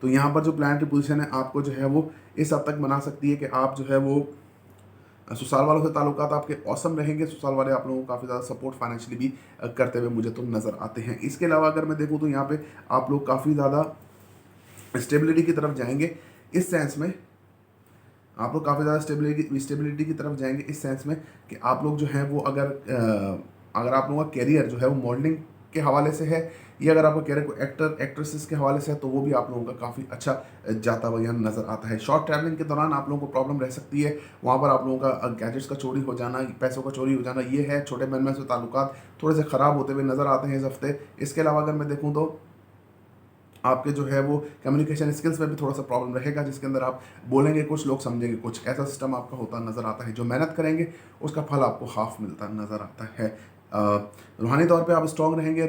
तो यहाँ पर जो प्लानिटरी पोजीशन है आपको जो है वो इस हद तक बना सकती है कि आप जो है वो ससुराल वालों से ताल्लुकात आपके औसम रहेंगे। ससुराल वाले आप लोगों को काफ़ी ज़्यादा सपोर्ट फाइनेंशियली भी करते हुए मुझे तो नज़र आते हैं। इसके अलावा अगर मैं देखूँ तो यहाँ पे आप लोग काफ़ी ज़्यादा स्टेबिलिटी की तरफ जाएंगे, इस सेंस में आप लोग काफ़ी ज़्यादा स्टेबिलिटी की तरफ जाएंगे, इस सेंस में कि आप लोग जो हैं वो अगर आप लोगों का कैरियर जो है वो मॉडलिंग के हवाले से है, या अगर आपका कैरियर को एक्ट्रेसेस के हवाले से है, तो वो भी आप लोगों का काफ़ी अच्छा जाता हुआ यहाँ नज़र आता है। शॉर्ट ट्रैवलिंग के दौरान आप लोगों को प्रॉब्लम रह सकती है, वहाँ पर आप लोगों का गैजेट्स का चोरी हो जाना, पैसों का चोरी हो जाना ये है। छोटे बहन में से ताल्लुकात थोड़े से ख़राब होते हुए नज़र आते हैं इस हफ्ते। इसके अलावा अगर मैं देखूँ तो आपके जो है वो कम्युनिकेशन स्किल्स में भी थोड़ा सा प्रॉब्लम रहेगा, जिसके अंदर आप बोलेंगे कुछ, लोग समझेंगे कुछ, ऐसा सिस्टम आपका होता नज़र आता है। जो मेहनत करेंगे उसका फल आपको हाफ मिलता नज़र आता है। रूहानी तौर पे आप स्ट्रॉन्ग रहेंगे,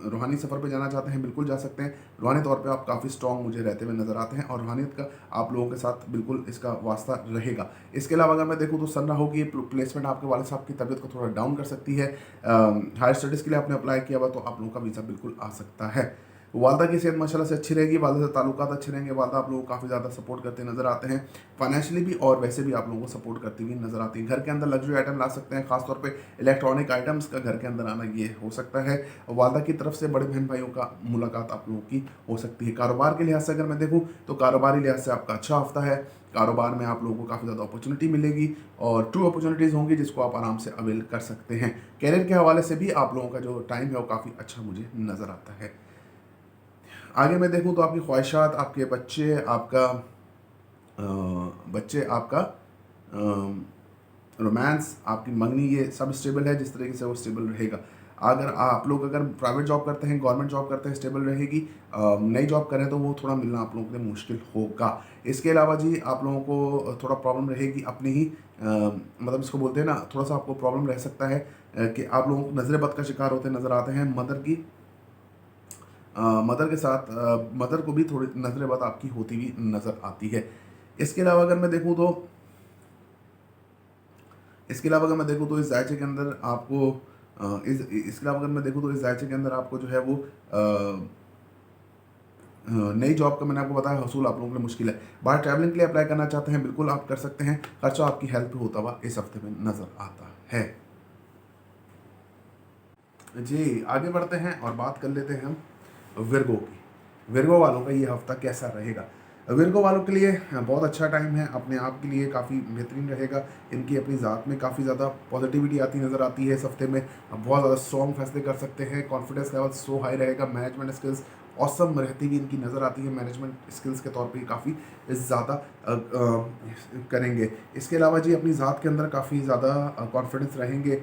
रूहानी सफ़र पे जाना चाहते हैं बिल्कुल जा सकते हैं। रूहानी तौर पे आप काफ़ी स्ट्रॉन्ग मुझे रहते हुए नज़र आते हैं, और रूहानियत का आप लोगों के साथ बिल्कुल इसका वास्ता रहेगा। इसके अलावा अगर मैं देखूँ तो सन राहु की प्लेसमेंट आपके वाले साहब की तबीयत को थोड़ा डाउन कर सकती है। हायर स्टडीज़ के लिए आपने अप्लाई किया हुआ तो आप लोगों का वीज़ा बिल्कुल आ सकता है। वालदा की सेहत माशाल्लाह से अच्छी रहेगी, वालदा से ताल्लुकात अच्छे रहेंगे, वालदा आप लोगों को काफ़ी ज़्यादा सपोर्ट करते नज़र आते हैं फाइनेंशियली भी, और वैसे भी आप लोगों को सपोर्ट करती हुई नज़र आती है। घर के अंदर लग्जरी आइटम ला सकते हैं, खासतौर पे इलेक्ट्रॉनिक आइटम्स का घर के अंदर आना ये हो सकता है। वालदा की तरफ से बड़े बहन भाइयों का मुलाकात आप लोगों की हो सकती है। कारोबार के लिहाज से अगर मैं देखूँ तो कारोबारी लिहाज से आपका अच्छा हफ्ता है। कारोबार में आप लोगों को काफ़ी ज़्यादा अपॉर्चुनिटी मिलेगी, और ट्रू अपॉर्चुनिटीज़ होंगी जिसको आप आराम से अवेल कर सकते हैं। कैरियर के हवाले से भी आप लोगों का जो टाइम है वो काफ़ी अच्छा मुझे नज़र आता है। आगे मैं देखूं तो आपकी ख्वाहिशात, आपके बच्चे, आपका रोमांस, आपकी मंगनी, ये सब स्टेबल है जिस तरीके से वो स्टेबल रहेगा। अगर प्राइवेट जॉब करते हैं, गवर्नमेंट जॉब करते हैं, स्टेबल रहेगी। नई जॉब करें तो वो थोड़ा मिलना आप लोगों के लिए मुश्किल होगा। इसके अलावा जी आप लोगों को थोड़ा प्रॉब्लम रहेगी अपनी ही मतलब इसको बोलते हैं ना, थोड़ा सा आपको प्रॉब्लम रह सकता है कि आप लोगों को नज़र बद का शिकार होते नज़र आते हैं। मदर के साथ मदर को भी थोड़ी नजर बद आपकी होती हुई नज़र आती है। इसके अलावा अगर मैं देखूँ तो इस जायचे के अंदर आपको इसके अलावा अगर मैं देखूँ तो इस जायचे के अंदर आपको जो है वो नई जॉब का मैंने आपको बताया हसूल आप लोगों के लिए मुश्किल है। बाहर ट्रैवलिंग के लिए अप्लाई करना चाहते हैं बिल्कुल आप कर सकते हैं। खर्चा आपकी हेल्प पे होता हुआ इस हफ्ते में नज़र आता है। जी आगे बढ़ते हैं और बात कर लेते हैं हम विर्गो की। विर्गो वालों का ये हफ्ता कैसा रहेगा? विर्गो वालों के लिए बहुत अच्छा टाइम है, अपने आप के लिए काफ़ी बेहतरीन रहेगा। इनकी अपनी ज़ात में काफ़ी ज़्यादा पॉजिटिविटी आती नज़र आती है इस हफ्ते में। बहुत ज़्यादा स्ट्रॉन्ग फैसले कर सकते हैं, कॉन्फिडेंस लेवल सो हाई रहेगा। मैनेजमेंट स्किल्स औसम रहती हुई इनकी नज़र आती है, मैनेजमेंट स्किल्स के तौर पे काफ़ी ज़्यादा करेंगे। इसके अलावा जी अपनी ज़ात के अंदर काफ़ी ज़्यादा कॉन्फिडेंस रहेंगे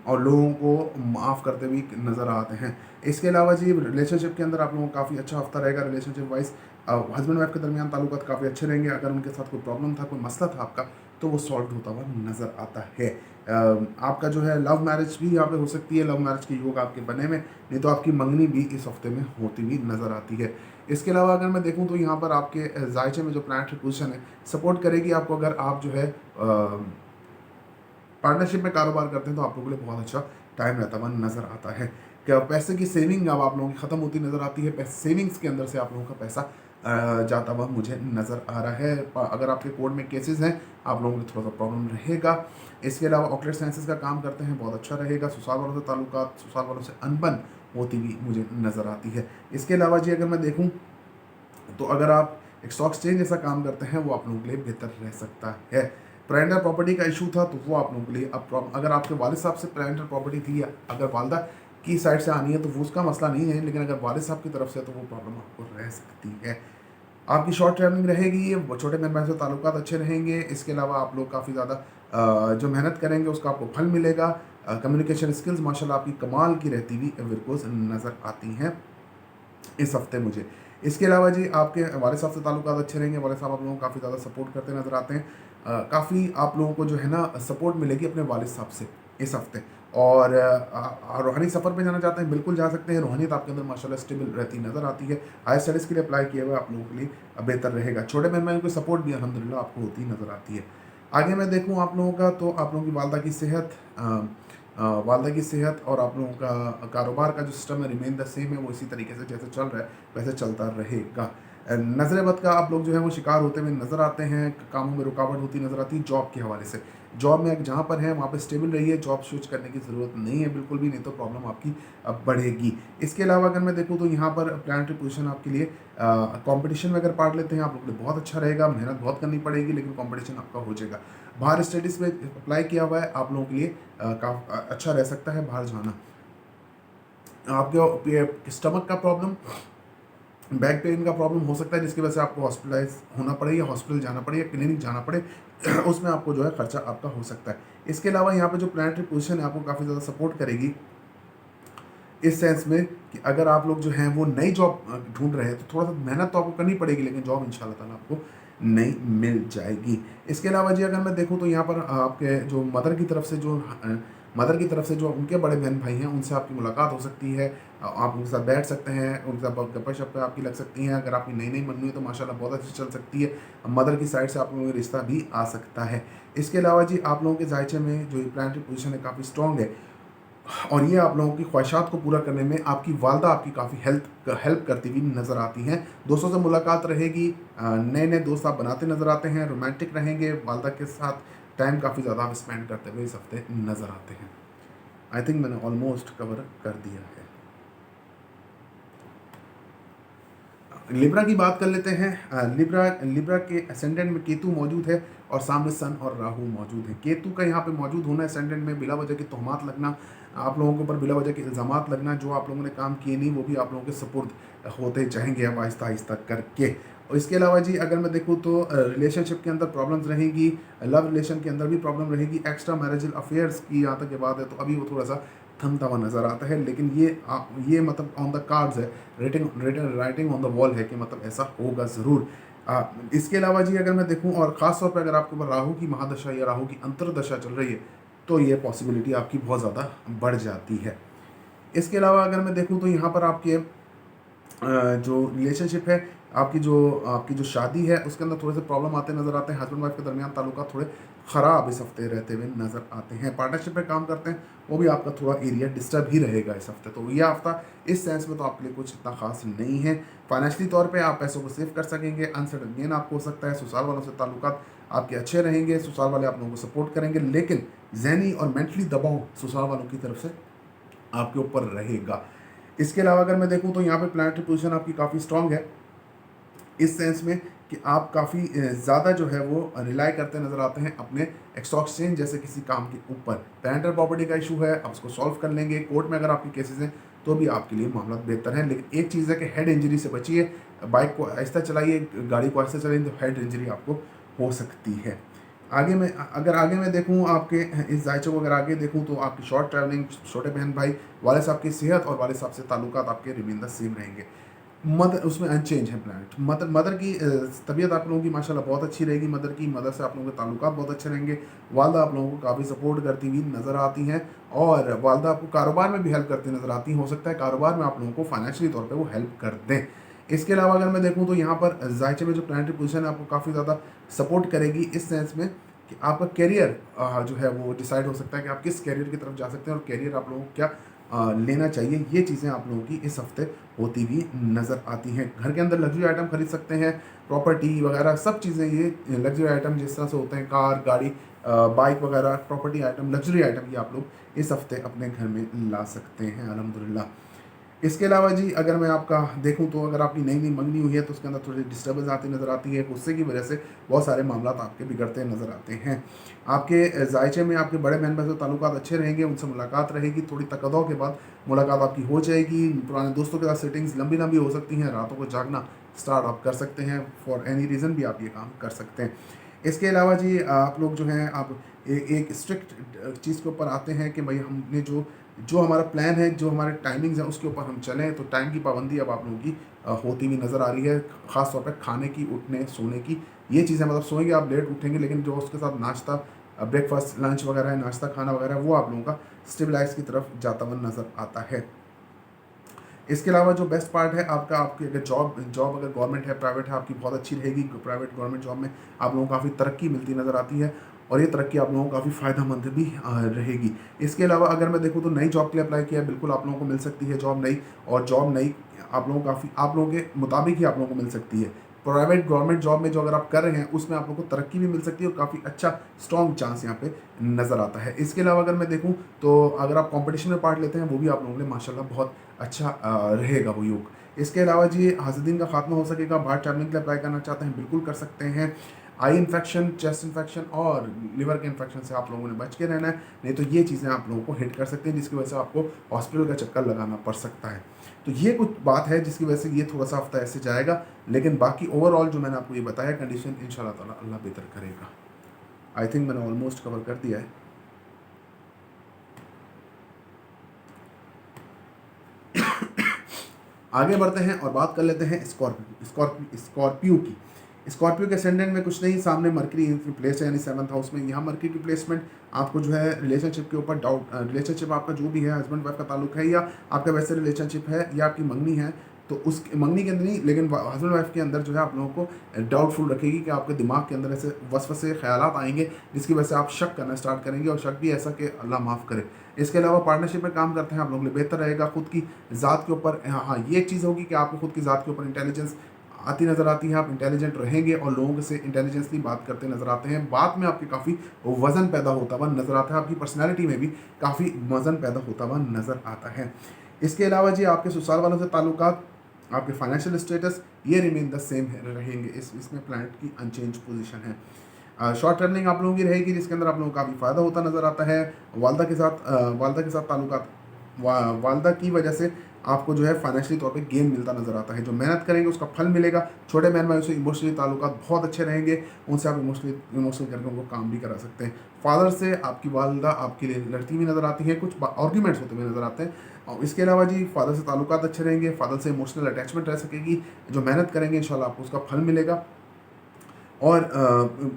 और लोगों को माफ़ करते हुए नज़र आते हैं। इसके अलावा जी रिलेशनशिप के अंदर आप लोगों को काफ़ी अच्छा हफ्ता रहेगा। रिलेशनशिप वाइज हस्बैंड वाइफ के दरमियान ताल्लुकात काफ़ी अच्छे रहेंगे। अगर उनके साथ कोई प्रॉब्लम था, कोई मसला था आपका, तो वो सॉल्व होता हुआ नज़र आता है। आपका जो है लव मैरिज भी यहाँ पे हो सकती है, लव मैरिज के योग आपके बने में, नहीं तो आपकी मंगनी भी इस हफ्ते में होती हुई नज़र आती है। इसके अलावा अगर मैं देखूँ तो यहाँ पर आपके जायचे में जो प्लैनेटरी पोजीशन है सपोर्ट करेगी आपको। अगर आप जो है पार्टनरशिप में कारोबार करते हैं तो आप लोगों के लिए बहुत अच्छा टाइम रहता हुआ नज़र आता है। क्या पैसे की सेविंग अब आप लोगों की ख़त्म होती नज़र आती है, सेविंग्स के अंदर से आप लोगों का पैसा जाता हुआ मुझे नज़र आ रहा है। अगर आपके कोर्ट में केसेस हैं आप लोगों को थोड़ा सा प्रॉब्लम रहेगा। इसके अलावा ऑकलेट साइंसेस का काम करते हैं बहुत अच्छा रहेगा। ससुराल वालों से ताल्लुकात, ससुराल वालों से अनबन होती हुई मुझे नज़र आती है। इसके अलावा जी अगर मैं देखूँ तो अगर आप एक स्टॉक एक्सचेंज जैसा काम करते हैं वो आप लोगों के लिए बेहतर रह सकता है। पेरेंटल प्रॉपर्टी का इशू था तो वो आप लोगों के लिए अब अगर आपके वालिद साहब से पेरेंटल प्रॉपर्टी थी या अगर वालदा की साइड से आनी है तो वो उसका मसला नहीं है, लेकिन अगर वालिद साहब की तरफ से तो वो प्रॉब्लम आपको रह सकती है। आपकी शॉर्ट ट्रैवलिंग रहेगी, छोटे मेहमान से ताल्लुकात अच्छे रहेंगे। इसके अलावा आप लोग काफ़ी ज़्यादा जो मेहनत करेंगे उसका आपको फल मिलेगा। कम्युनिकेशन स्किल्स माशाल्लाह आपकी कमाल की रहती हुई विरकोस नज़र आती हैं इस हफ्ते मुझे। इसके अलावा जी आपके वाले साहब से ताल्लुकात अच्छे रहेंगे, वाले साहब आप लोगों को काफ़ी ज़्यादा सपोर्ट करते नज़र आते हैं। काफ़ी आप लोगों को जो है ना सपोर्ट मिलेगी अपने वालिद साहब से इस हफ्ते। और रूहानी सफ़र पे जाना चाहते हैं बिल्कुल जा सकते हैं। रूहानियत आपके अंदर माशाल्लाह स्टेबल रहती नज़र आती है। हायर स्टडीज़ के लिए अप्लाई किया हुआ आप लोगों के लिए बेहतर रहेगा। छोटे मेहमान की सपोर्ट भी अल्हम्दुलिल्लाह आपको होती नज़र आती है। आगे मैं देखूँ आप लोगों का तो आप लोगों की वालदा की सेहत और आप लोगों का कारोबार का जो सिस्टम है रिमेन द सेम है, वो इसी तरीके से जैसे चल रहा है वैसे चलता रहेगा। नज़र बद का आप लोग जो है वो शिकार होते हुए नज़र आते हैं, कामों में रुकावट होती नज़र आती है जॉब के हवाले से। जॉब में जहाँ पर है वहाँ पे स्टेबल रहिए, जॉब स्विच करने की ज़रूरत नहीं है बिल्कुल भी, नहीं तो प्रॉब्लम आपकी बढ़ेगी। इसके अलावा अगर मैं देखूँ तो यहाँ पर प्लानिटरी पोजीशन आपके लिए कंपटीशन में अगर पार्ट लेते हैं आप लोग के लिए बहुत अच्छा रहेगा। मेहनत बहुत करनी पड़ेगी लेकिन कंपटीशन आपका हो जाएगा। बाहर स्टडीज़ में अप्लाई किया हुआ है आप लोगों के लिए अच्छा रह सकता है बाहर जाना। आपके स्टमक का प्रॉब्लम, बैक पेन का प्रॉब्लम हो सकता है जिसकी वजह से आपको हॉस्पिटलाइज होना पड़े या हॉस्पिटल जाना पड़े या क्लिनिक जाना पड़े उसमें आपको जो है खर्चा आपका हो सकता है। इसके अलावा यहाँ पे जो प्लानिटरी पोजीशन है आपको काफ़ी ज़्यादा सपोर्ट करेगी इस सेंस में कि अगर आप लोग जो हैं वो नई जॉब ढूंढ रहे हैं तो थोड़ा सा मेहनत तो आपको करनी पड़ेगी लेकिन जॉब इंशाल्लाह ताला आपको नई मिल जाएगी। इसके अलावा जी अगर मैं देखूँ तो यहाँ पर आपके जो मदर की तरफ से जो उनके बड़े बहन भाई हैं उनसे आपकी मुलाकात हो सकती है। आप उनके साथ बैठ सकते हैं, उनके साथ गप्पा शप्पा आपकी लग सकती हैं। अगर आपकी नई नई बननी है तो माशाल्लाह बहुत अच्छी चल सकती है। मदर की साइड से आप लोगों का रिश्ता भी आ सकता है। इसके अलावा जी आप लोगों के जायचे में जो प्लानिटरी पोजीशन है काफ़ी स्ट्रॉन्ग है और ये आप लोगों की ख्वाहिशात को पूरा करने में आपकी वालदा आपकी काफ़ी हेल्प करती हुई नज़र आती हैं। दोस्तों से मुलाकात रहेगी, नए नए दोस्त आप बनाते नज़र आते हैं, रोमांटिक रहेंगे, वालदा के साथ टाइम काफ़ी ज़्यादा आप स्पेंड करते हुए इस हफ्ते नज़र आते हैं। आई थिंक मैंने ऑलमोस्ट कवर कर दिया है। लिब्रा की बात कर लेते हैं। लिब्रा के असेंडेंट में केतु मौजूद है और सामने सन और राहु मौजूद है। केतु का यहाँ पे मौजूद होना असेंडेंट में बिला वजह की तोहमात लगना, आप लोगों के ऊपर बिला वजह के इल्ज़ामात लगना, जो आप लोगों ने काम किए नहीं वो भी आप लोगों के सपुर्द होते जाएंगे अब आहिस्ता आहिस्ता करके। और इसके अलावा जी अगर मैं देखूँ तो रिलेशनशिप के अंदर प्रॉब्लम्स रहेंगी, लव रिलेशन के अंदर भी प्रॉब्लम रहेगी। एक्स्ट्रा मैरिजल अफेयर्स की यहाँ तक के बात है तो अभी वो थोड़ा सा थमता हुआ नज़र आता है, लेकिन ये मतलब ऑन द कार्ड्स है, राइटिंग ऑन द वॉल है कि मतलब ऐसा होगा ज़रूर। इसके अलावा जी अगर मैं देखूं और ख़ास तौर पे अगर आपके ऊपर राहु की महादशा या राहु की अंतर्दशा चल रही है तो ये पॉसिबिलिटी आपकी बहुत ज़्यादा बढ़ जाती है। इसके अलावा अगर मैं देखूं तो यहाँ पर आपके जो रिलेशनशिप है, आपकी जो शादी है उसके अंदर थोड़े से प्रॉब्लम आते नज़र आते हैं। हस्बैंड वाइफ के दरमियान ताल्लुकात थोड़े ख़राब इस हफ्ते रहते हुए नज़र आते हैं। पार्टनरशिप में काम करते हैं वो भी आपका थोड़ा एरिया डिस्टर्ब ही रहेगा इस हफ्ते। तो यह हफ्ता इस सेंस में तो आपके लिए कुछ इतना खास नहीं है। फाइनेंशियली तौर पे आप पैसों को सेव कर सकेंगे। अनसर्टन गेन आपको हो सकता है। ससुराल वालों से ताल्लुकात आपके अच्छे रहेंगे, ससुराल वाले आप लोगों को सपोर्ट करेंगे, लेकिन ज़हनी और मेंटली दबाव ससुराल वालों की तरफ से आपके ऊपर रहेगा। इसके अलावा अगर मैं देखूँ तो यहाँ पे प्लानिटरी पोजीशन आपकी काफ़ी स्ट्रांग है इस सेंस में कि आप काफ़ी ज़्यादा जो है वो रिलाई करते नज़र आते हैं अपने स्टॉक एक्सचेंज जैसे किसी काम के ऊपर। पेरेंटल प्रॉपर्टी का इशू है, आप उसको सॉल्व कर लेंगे। कोर्ट में अगर आपके केसेस हैं तो भी आपके लिए मामला बेहतर है, लेकिन एक चीज़ है कि हेड इंजरी से बचिए। बाइक को आहिस्ता चलाइए, गाड़ी को आहिस्ता चलाइए, तो हेड इंजरी आपको हो सकती है। आगे मैं देखूँ आपके इस जायचे को अगर आगे देखूँ तो आपकी शॉर्ट ट्रैवलिंग, छोटे बहन भाई, वाले साहब की सेहत और वाले साहब से ताल्लुकात आपके रिमेन द सेम रहेंगे। मदर उसमें अनचेंज है प्लैनेट। मदर की तबीयत आप लोगों की माशाल्लाह बहुत अच्छी रहेगी। मदर से आप लोगों के ताल्लुकात बहुत अच्छे रहेंगे। वालदा आप लोगों को काफ़ी सपोर्ट करती हुई नज़र आती हैं और वालदा आपको कारोबार में भी हेल्प करती नज़र आती हैं। हो सकता है कारोबार में आप लोगों को फाइनेंशियली तौर पे वो हेल्प कर दें। इसके अलावा अगर मैं देखूँ तो यहाँ पर ज़ायचे में जो प्लैनेटरी पोजीशन है आपको काफ़ी ज़्यादा सपोर्ट करेगी इस सेंस में कि आपका करियर जो है वो डिसाइड हो सकता है कि आप किस करियर की तरफ जा सकते हैं और करियर आप लोगों को क्या लेना चाहिए। ये चीज़ें आप लोगों की इस हफ्ते होती हुई नज़र आती हैं। घर के अंदर लग्जरी आइटम खरीद सकते हैं, प्रॉपर्टी वगैरह सब चीज़ें, ये लग्जरी आइटम जिस तरह से होते हैं कार, गाड़ी, बाइक वगैरह, प्रॉपर्टी आइटम, लग्जरी आइटम, ये आप लोग इस हफ्ते अपने घर में ला सकते हैं अल्हम्दुलिल्लाह। इसके अलावा जी अगर मैं आपका देखूं तो अगर आपकी नई नई मंगनी हुई है तो उसके अंदर थोड़ी डिस्टर्बेंस आती नज़र आती है। गुस्से की वजह से बहुत सारे मामला आपके बिगड़ते नज़र आते हैं। आपके जायचे में आपके बड़े बहन भाई से ताल्लुकात अच्छे रहेंगे, उनसे मुलाकात रहेगी। थोड़ी तकदों के बाद मुलाकात आपकी हो जाएगी। पुराने दोस्तों के साथ सेटिंग्स लंबी लंबी हो सकती हैं। रातों को जागना स्टार्ट आप कर सकते हैं, फॉर एनी रीज़न भी आप ये काम कर सकते हैं। इसके अलावा जी आप लोग जो हैं आप एक स्ट्रिक्ट चीज़ के ऊपर आते हैं कि भाई हमने जो जो हमारा प्लान है, जो हमारे टाइमिंग्स हैं उसके ऊपर हम चलें। तो टाइम की पाबंदी अब आप लोगों की होती हुई नज़र आ रही है, ख़ास तौर पे खाने की, उठने, सोने की। ये चीज़ें मतलब सोएंगे आप लेट, उठेंगे लेकिन जो उसके साथ नाश्ता, ब्रेकफास्ट, लंच वगैरह है, नाश्ता खाना वगैरह, वो आप लोगों का स्टेबलाइज की तरफ जाता हुआ नज़र आता है। इसके अलावा जो बेस्ट पार्ट है आपका, आपकी अगर जॉब अगर गवर्नमेंट है, प्राइवेट है, आपकी बहुत अच्छी रहेगी। प्राइवेट गवर्नमेंट जॉब में आप लोगों को काफ़ी तरक्की मिलती नज़र आती है और ये तरक्की आप लोगों को काफ़ी फ़ायदेमंद भी रहेगी। इसके अलावा अगर मैं देखूँ तो नई जॉब के लिए अप्लाई किया है, बिल्कुल आप लोगों को मिल सकती है जॉब नई, और जॉब नई आप लोगों को काफ़ी आप लोगों के मुताबिक ही आप लोगों को मिल सकती है। प्राइवेट गवर्नमेंट जॉब में जो अगर आप कर रहे हैं उसमें आप लोगों को तरक्की भी मिल सकती है और काफ़ी अच्छा स्ट्रॉन्ग चांस यहाँ पे नज़र आता है। इसके अलावा अगर मैं देखूँ तो अगर आप कंपटीशन में पार्ट लेते हैं वो भी आप लोगों के लिए माशाल्लाह बहुत अच्छा रहेगा वो योग। इसके अलावा जी हासिदीन का खात्मा हो सकेगा। बाहर ट्रैवलिंग के लिए अप्लाई करना चाहते हैं, बिल्कुल कर सकते हैं। आई इन्फेक्शन, चेस्ट इन्फेक्शन और लिवर के इन्फेक्शन से आप लोगों ने बच के रहना है, नहीं तो ये चीज़ें आप लोगों को हिट कर सकती हैं जिसकी वजह से आपको हॉस्पिटल का चक्कर लगाना पड़ सकता है। तो ये कुछ बात है जिसकी वजह से ये थोड़ा सा हफ्ता ऐसे जाएगा, लेकिन बाकी ओवरऑल जो मैंने आपको ये बताया कंडीशन इंशाल्लाह ताला अल्लाह बेहतर करेगा। आई थिंक मैंने ऑलमोस्ट कवर कर दिया है। आगे बढ़ते हैं और बात कर लेते हैं स्कॉर्पियो की। स्कॉर्पियो के असेंडेंट में कुछ नहीं, सामने मरकरी प्लेस है यानी 7th हाउस में। यहाँ मरकरी की प्लेसमेंट आपको जो है रिलेशनशिप के ऊपर डाउट, रिलेशनशिप आपका जो भी है, हस्बैंड वाइफ का ताल्लुक है या आपका वैसे रिलेशनशिप है या आपकी मंगनी है, तो उस मंगनी के अंदर नहीं लेकिन हस्बैंड वाइफ के अंदर जो है आप लोगों को डाउटफुल रखेगी कि आपके दिमाग के अंदर ऐसे वसवसे ख्यालात आएंगे जिसकी वजह से आप शक करना स्टार्ट करेंगे, और शक भी ऐसा कि अल्लाह माफ़ करे। इसके अलावा पार्टनरशिप में काम करते हैं आप लोगों के लिए बेहतर रहेगा। खुद की ज़ात के ऊपर हाँ ये एक चीज़ होगी कि आपको खुद की ज़ात के ऊपर इंटेलिजेंस आती नज़र आती है। आप इंटेलिजेंट रहेंगे और लोगों से इंटेलिजेंसली बात करते नज़र आते हैं। बात में आपके काफ़ी वज़न पैदा होता हुआ नज़र आता है, आपकी पर्सनैलिटी में भी काफ़ी वज़न पैदा होता हुआ नज़र आता है। इसके अलावा जी आपके ससुराल वालों से ताल्लुकात, आपके फाइनेंशियल स्टेटस ये रिमेन द सेम रहेंगे। इसमें प्लैनेट की अनचेंज पोजीशन है। शॉर्ट ट्रैवलिंग आप लोगों की रहेगी जिसके अंदर आप लोगों को काफ़ी फ़ायदा होता नज़र आता है। वालदा के साथ ताल्लुकात, वालदा की वजह से आपको जो है फाइनेंशियली तौर पे गेन मिलता नज़र आता है। जो मेहनत करेंगे उसका फल मिलेगा। छोटे बहन भाइयों से इमोशनली ताल्लुकात बहुत अच्छे रहेंगे, उनसे आप इमोशनल करके उनको काम भी करा सकते हैं। फादर से आपकी वालदा आपके लिए लड़ती हुई नज़र आती है, कुछ आर्ग्यूमेंट्स होते हुए नज़र आते हैं। और इसके अलावा जी फादर से ताल्लुकात अच्छे रहेंगे, फादर से इमोशनल अटैचमेंट रह सकेगी। जो मेहनत करेंगे इंशाल्लाह आपको उसका फल मिलेगा। और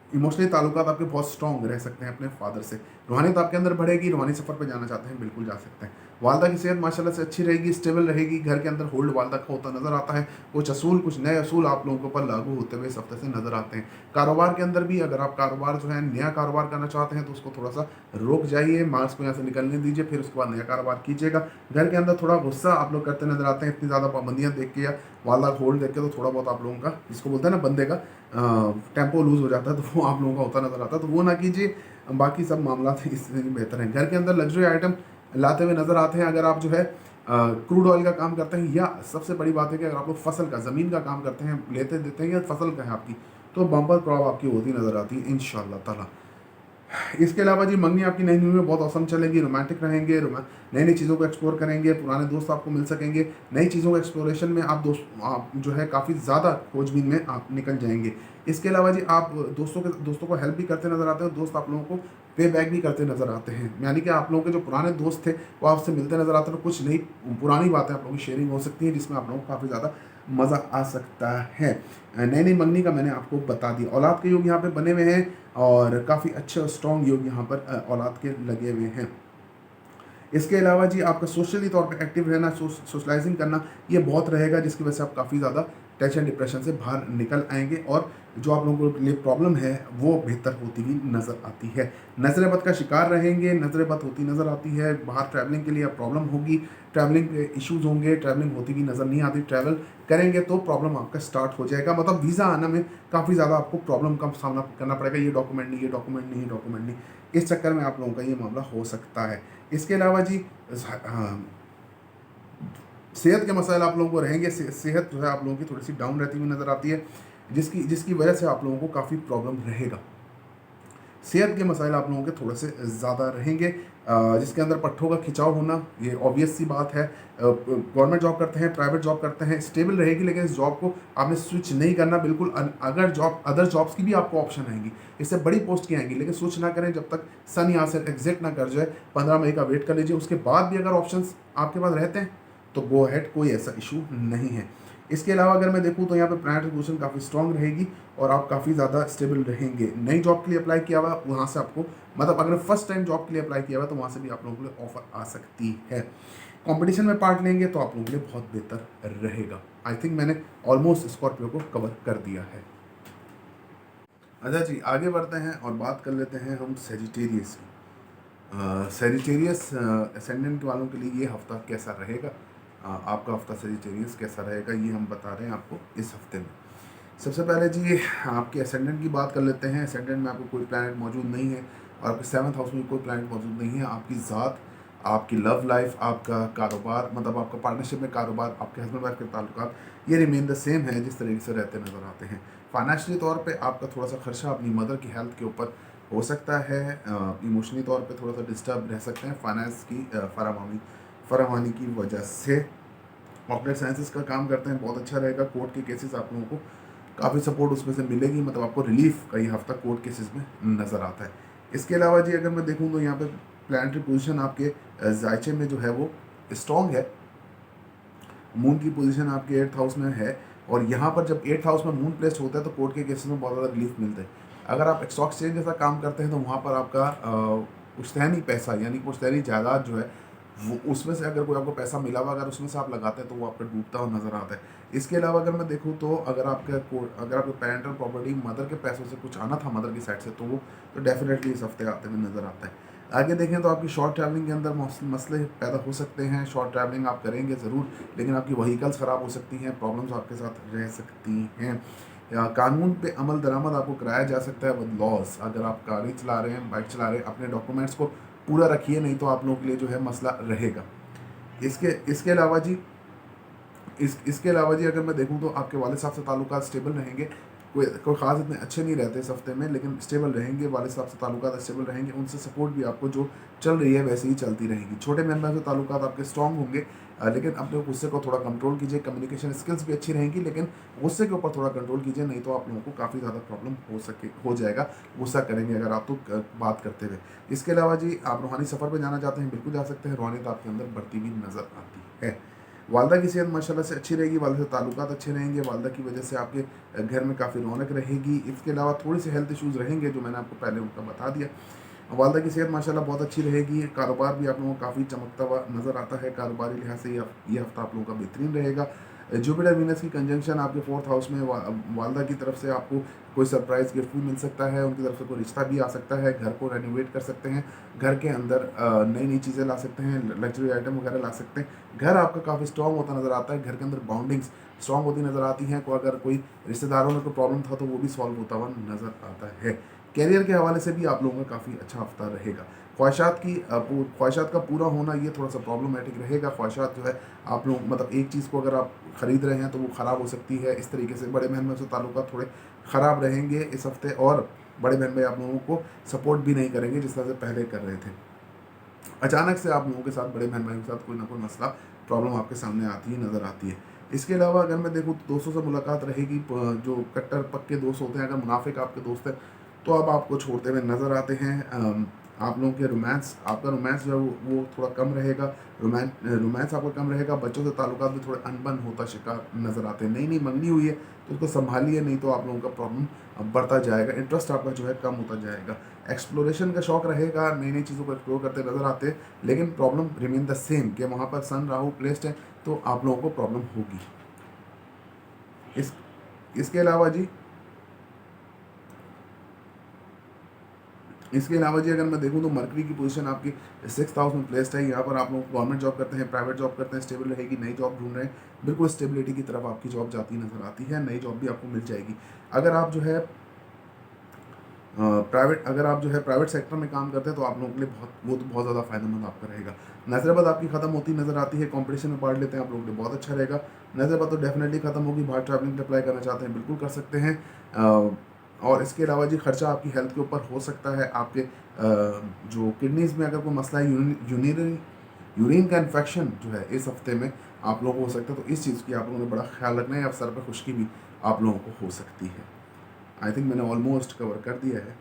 इमोशनली ताल्लुकात आपके बहुत स्ट्रॉन्ग रह सकते हैं अपने फादर से। रूहानियत आपके अंदर बढ़ेगी, रूहानी सफ़र पे जाना चाहते हैं बिल्कुल जा सकते हैं। वालदा की सेहत माशाल्लाह से अच्छी रहेगी, स्टेबल रहेगी। घर के अंदर होल्ड वालदा का होता नज़र आता है। कुछ नए असूल आप लोगों के ऊपर लागू होते हुए इस हफ्ते से नज़र आते हैं। कारोबार के अंदर भी अगर आप कारोबार जो है नया कारोबार करना चाहते हैं तो उसको थोड़ा सा रोक जाइए, मार्च को यहाँ से निकलने दीजिए, फिर उसके बाद नया कारोबार कीजिएगा। घर के अंदर थोड़ा गुस्सा आप लोग करते नज़र आते हैं, इतनी ज़्यादा पाबंदियाँ देख के या वालदा होल्ड देख के, तो थोड़ा बहुत आप लोगों का जिसको बोलते हैं ना बंदे का टेम्पो लूज़ हो जाता है, तो वो आप लोगों का होता नज़र आता है, तो वो ना कीजिए। बाकी सब मामला इससे बेहतर हैं। घर के अंदर लग्जरी आइटम लाते हुए नज़र आते हैं। अगर आप जो है क्रूड ऑयल का काम करते हैं, या सबसे बड़ी बात है कि अगर आप लोग फसल का, ज़मीन का काम करते हैं, लेते देते हैं या फसल का है आपकी, तो बम्पर क्रॉप आपकी होती नज़र आती है इंशाल्लाह ताला। इसके अलावा जी मंगनी आपकी नई न्यू में बहुत औसम चलेगी, रोमांटिक रहेंगे, नई नई चीज़ों को एक्सप्लोर करेंगे, पुराने दोस्त आपको मिल सकेंगे। नई चीज़ों के एक्सप्लोरेशन में आप जो है काफ़ी ज़्यादा खोजबीन में आप निकल जाएंगे। इसके अलावा जी आप दोस्तों को हेल्प भी करते नज़र आते हैं। दोस्त आप लोगों को पे बैक भी करते नज़र आते हैं। यानी कि आप लोगों के जो पुराने दोस्त थे वो आपसे मिलते नज़र आते हैं, तो कुछ नई पुरानी बातें आप लोगों की शेयरिंग हो सकती है, जिसमें आप लोगों को काफ़ी ज़्यादा मज़ा आ सकता है। नई नई मंगनी का मैंने आपको बता दिया। औलाद के योग यहाँ पे बने हुए हैं और काफ़ी अच्छे और स्ट्रॉन्ग योग यहाँ पर औलाद के लगे हुए हैं। इसके अलावा जी आपका सोशली तौर पे एक्टिव रहना, सोशलाइजिंग करना, ये बहुत रहेगा, जिसकी वजह से आप काफ़ी ज़्यादा टेंशन डिप्रेशन से बाहर निकल आएंगे और जो आप लोगों के लिए प्रॉब्लम है वो बेहतर होती हुई नज़र आती है। नज़र बद का शिकार रहेंगे, नज़र बद होती नज़र आती है। बाहर ट्रैवलिंग के लिए अब प्रॉब्लम होगी, ट्रैवलिंग के इश्यूज़ होंगे, ट्रैवलिंग होती हुई नज़र नहीं आती। ट्रैवल करेंगे तो प्रॉब्लम आपका स्टार्ट हो जाएगा, मतलब वीज़ा आने में काफ़ी ज़्यादा आपको प्रॉब्लम का सामना करना पड़ेगा। ये डॉक्यूमेंट नहीं, ये डॉक्यूमेंट नहीं, ये डॉक्यूमेंट नहीं, इस चक्कर में आप लोगों का ये मामला हो सकता है। इसके अलावा जी हाँ, सेहत के मसाइल आप लोगों को रहेंगे। सेहत जो है आप लोगों की थोड़ी सी डाउन रहती हुई नज़र आती है, जिसकी जिसकी वजह से आप लोगों को काफ़ी प्रॉब्लम रहेगा। सेहत के मसाइल आप लोगों के थोड़े से ज़्यादा रहेंगे, जिसके अंदर पट्ठों का खिंचाव होना ये ऑब्वियस सी बात है। गवर्नमेंट जॉब करते हैं, प्राइवेट जॉब करते हैं, स्टेबल रहेगी, लेकिन इस जॉब को आपने स्विच नहीं करना बिल्कुल। अगर जॉब अदर जॉब्स की भी आपको ऑप्शन आएंगी, इससे बड़ी पोस्ट की आएंगी, लेकिन स्विच ना करें जब तक सन यहाँ से एग्जिट ना कर जाए। 15 मई का वेट कर लीजिए, उसके बाद भी अगर ऑप्शन आपके पास रहते हैं तो गो अहेड, कोई ऐसा इशू नहीं है। इसके अलावा अगर मैं देखूँ तो यहाँ पे प्लानिटरी पोजीशन काफ़ी स्ट्रॉन्ग रहेगी और आप काफ़ी ज़्यादा स्टेबल रहेंगे। नई जॉब के लिए अप्लाई किया हुआ वहाँ से आपको, मतलब अगर फर्स्ट टाइम जॉब के लिए अप्लाई किया हुआ तो वहाँ से भी आप लोगों के लिए ऑफर आ सकती है। कंपटीशन में पार्ट लेंगे तो आप लोगों के लिए बहुत बेहतर रहेगा। आई थिंक मैंने ऑलमोस्ट स्कॉर्पियो को कवर कर दिया है। अच्छा जी, आगे बढ़ते हैं और बात कर लेते हैं हम सेजिटेरियस की। सेजिटेरियस असेंडेंट वालों के लिए ये हफ्ता कैसा रहेगा, आपका हफ्ता सेजिटेरियस कैसा रहेगा, ये हम बता रहे हैं आपको इस हफ्ते में। सबसे पहले जी आपके असेंडेंट की बात कर लेते हैं। असेंडेंट में आपको कोई प्लैनेट मौजूद नहीं है और आपके 7th हाउस में कोई प्लैनेट मौजूद नहीं है। आपकी ज़ात, आपकी लव लाइफ, आपका कारोबार, मतलब आपका पार्टनरशिप में कारोबार, आपके हस्बैंड वाइफ के ताल्लुकात, ये रिमेन द सेम है जिस तरीके से रहते नज़र आते हैं। फाइनेंशियली तौर पे आपका थोड़ा सा खर्चा अपनी मदर की हेल्थ के ऊपर हो सकता है। इमोशनली तौर पे थोड़ा सा डिस्टर्ब रह सकते हैं फाइनेंस की फरावानी की वजह से। ऑपरेट साइंसेस का काम करते हैं, बहुत अच्छा रहेगा। कोर्ट के केसेस आप लोगों को काफ़ी सपोर्ट उसमें से मिलेगी, मतलब आपको रिलीफ का ये हफ्ता कोर्ट केसेस में नज़र आता है। इसके अलावा जी अगर मैं देखूँ तो यहाँ पे प्लानिटरी पोजीशन आपके जायचे में जो है वो स्ट्रॉन्ग है। मून की पोजीशन आपके 8th हाउस में है और यहाँ पर जब 8th हाउस में मून प्लेस्ड होता है तो कोर्ट के केसेस में बहुत ज़्यादा रिलीफ मिलता है। अगर आप स्टॉक एक्सचेंज जैसा काम करते हैं तो वहाँ पर आपका पुश्तैनी पैसा, यानी पुश्तैनी जायदाद जो है वो, उसमें से अगर कोई आपको पैसा मिला हुआ अगर उसमें से आप लगाते हैं तो वो आपका डूबता हुआ नज़र आता है। इसके अलावा अगर मैं देखूँ तो अगर आपके पेरेंटल प्रॉपर्टी मदर के पैसों से कुछ आना था मदर की साइड से, तो वो तो डेफिनेटली इस हफ्ते आते हुए नज़र आता है। आगे देखें तो आपकी शॉर्ट ट्रैवलिंग के अंदर मसले पैदा हो सकते हैं। शॉर्ट ट्रैवलिंग आप करेंगे ज़रूर, लेकिन आपकी व्हीकल्स ख़राब हो सकती हैं, प्रॉब्लम्स आपके साथ रह सकती हैं। या कानून पे अमल दरामद आपको कराया जा सकता है विद लॉस। अगर आप गाड़ी चला रहे हैं, बाइक चला रहे हैं, अपने डॉक्यूमेंट्स को पूरा रखिए, नहीं तो आप लोगों के लिए जो है मसला रहेगा। इसके अलावा जी इसके अलावा जी अगर मैं देखूं तो आपके वालिद साहब से ताल्लुकात स्टेबल रहेंगे। कोई ख़ास इतने अच्छे नहीं रहते इस हफ्ते में, लेकिन स्टेबल रहेंगे। वालिद साहब से ताल्लुकात स्टेबल रहेंगे, उनसे सपोर्ट भी आपको जो चल रही है वैसे ही चलती रहेगी। छोटे मेंबर से ताल्लुकात आपके स्ट्रॉन्ग होंगे, लेकिन अपने गुस्से को थोड़ा कंट्रोल कीजिए। कम्युनिकेशन स्किल्स भी अच्छी रहेंगी, लेकिन गुस्से के ऊपर थोड़ा कंट्रोल कीजिए, नहीं तो आप लोगों को काफ़ी ज़्यादा प्रॉब्लम हो जाएगा। गुस्सा करेंगे अगर आप तो बात करते हुए। इसके अलावा जी आप रूहानी सफ़र पर जाना चाहते हैं, बिल्कुल जा सकते हैं। रूहानियत आपके अंदर बढ़ती हुई नज़र आती है। वालदा की सेहत माशाल्लाह से अच्छी रहेगी, वालदा से ताल्लुकात अच्छे रहेंगे, वालदा की वजह से आपके घर में काफ़ी रौनक रहेगी। इसके अलावा थोड़ी सी हेल्थ इश्यूज़ रहेंगे जो मैंने आपको पहले उनका बता दिया। वालदा की सेहत माशाल्लाह बहुत अच्छी रहेगी। कारोबार भी आप लोगों को काफ़ी चमकता हुआ नज़र आता है। कारोबारी लिहाज से ये हफ्ता आप लोगों का बेहतरीन रहेगा। जुपिटर वीनस की कंजंक्शन आपके 4th हाउस में, वालदा की तरफ से आपको कोई सरप्राइज़ गिफ्ट भी मिल सकता है, उनकी तरफ से कोई रिश्ता भी आ सकता है। घर को रेनोवेट कर सकते हैं, घर के अंदर नई नई चीज़ें ला सकते हैं, लग्जरी आइटम वगैरह ला सकते हैं। घर आपका काफ़ी स्ट्रॉन्ग होता नज़र आता है, घर के अंदर बाउंडिंग्स स्ट्रॉन्ग होती नज़र आती हैं। अगर कोई रिश्तेदारों में कोई प्रॉब्लम था तो वो भी सॉल्व होता हुआ नज़र आता है। कैरियर के हवाले से भी आप लोगों का काफ़ी अच्छा हफ्ता रहेगा। ख्वाहिशात का पूरा होना ये थोड़ा सा प्रॉब्लमेटिक रहेगा। ख्वाहिशात जो है आप लोग, मतलब एक चीज़ को अगर आप ख़रीद रहे हैं तो वो ख़राब हो सकती है। इस तरीके से बड़े बहन भाई से ताल्लुकात थोड़े ख़राब रहेंगे इस हफ्ते, और बड़े बहन भाई आप लोगों को सपोर्ट भी नहीं करेंगे जिस तरह से पहले कर रहे थे। अचानक से आप लोगों के साथ, बड़े बहन भाई के साथ कोई ना कोई मसला प्रॉब्लम आपके सामने आती ही नज़र आती है। इसके अलावा अगर मैं देखूँ तो दोस्तों से मुलाकात रहेगी। जो कट्टर पक्के दोस्त होते हैं, अगर मुनाफिक आपके दोस्त हैं तो अब आपको छोड़ते हुए नज़र आते हैं। आप लोगों के रोमांस, आपका रोमांस जो है वो थोड़ा कम रहेगा। रोमांस आपका कम रहेगा। बच्चों से ताल्लुकात भी थोड़े अनबन होता शिकार नज़र आते हैं। नई नई मंगनी हुई है तो उसको संभालिए, नहीं तो आप लोगों का प्रॉब्लम बढ़ता जाएगा। इंटरेस्ट आपका जो है कम होता जाएगा। एक्सप्लोरेशन का शौक रहेगा, नई नई चीज़ों को एक्सप्लोर करते नज़र आते हैं, लेकिन प्रॉब्लम रिमेन द सेम कि वहाँ पर सन राहु प्लेस्ड है तो आप लोगों को प्रॉब्लम होगी। इस इसके अलावा जी अगर मैं देखूं तो मरकरी की पोजीशन आपकी 6th हाउस में प्लेस्ड है। यहाँ पर आप लोग गवर्नमेंट जॉब करते हैं, प्राइवेट जॉब करते हैं, स्टेबल रहेगी। नई जॉब ढूंढ रहे हैं, बिल्कुल स्टेबिलिटी की तरफ आपकी जॉब जाती नजर आती है। नई जॉब भी आपको मिल जाएगी। अगर आप जो है प्राइवेट सेक्टर में काम करते हैं तो आप लोगों के लिए बहुत ज़्यादा फायदेमंद आपका रहेगा। नजरबद आपकी खत्म होती नजर आती है। कंपटीशन में पार्ट लेते हैं आप लोगों के लिए बहुत अच्छा रहेगा। नजरबद तो डेफिनेटली खत्म होगी। बाहर ट्रैवलिंग अप्लाई करना चाहते हैं बिल्कुल कर सकते हैं। और इसके अलावा जी खर्चा आपकी हेल्थ के ऊपर हो सकता है। आपके जो किडनीज में अगर कोई मसला है, यूरिन का इन्फेक्शन जो है इस हफ्ते में आप लोगों को हो सकता है, तो इस चीज़ की आप लोगों ने बड़ा ख्याल रखना है। या सर पर खुश्की भी आप लोगों को हो सकती है। आई थिंक मैंने ऑलमोस्ट कवर कर दिया है।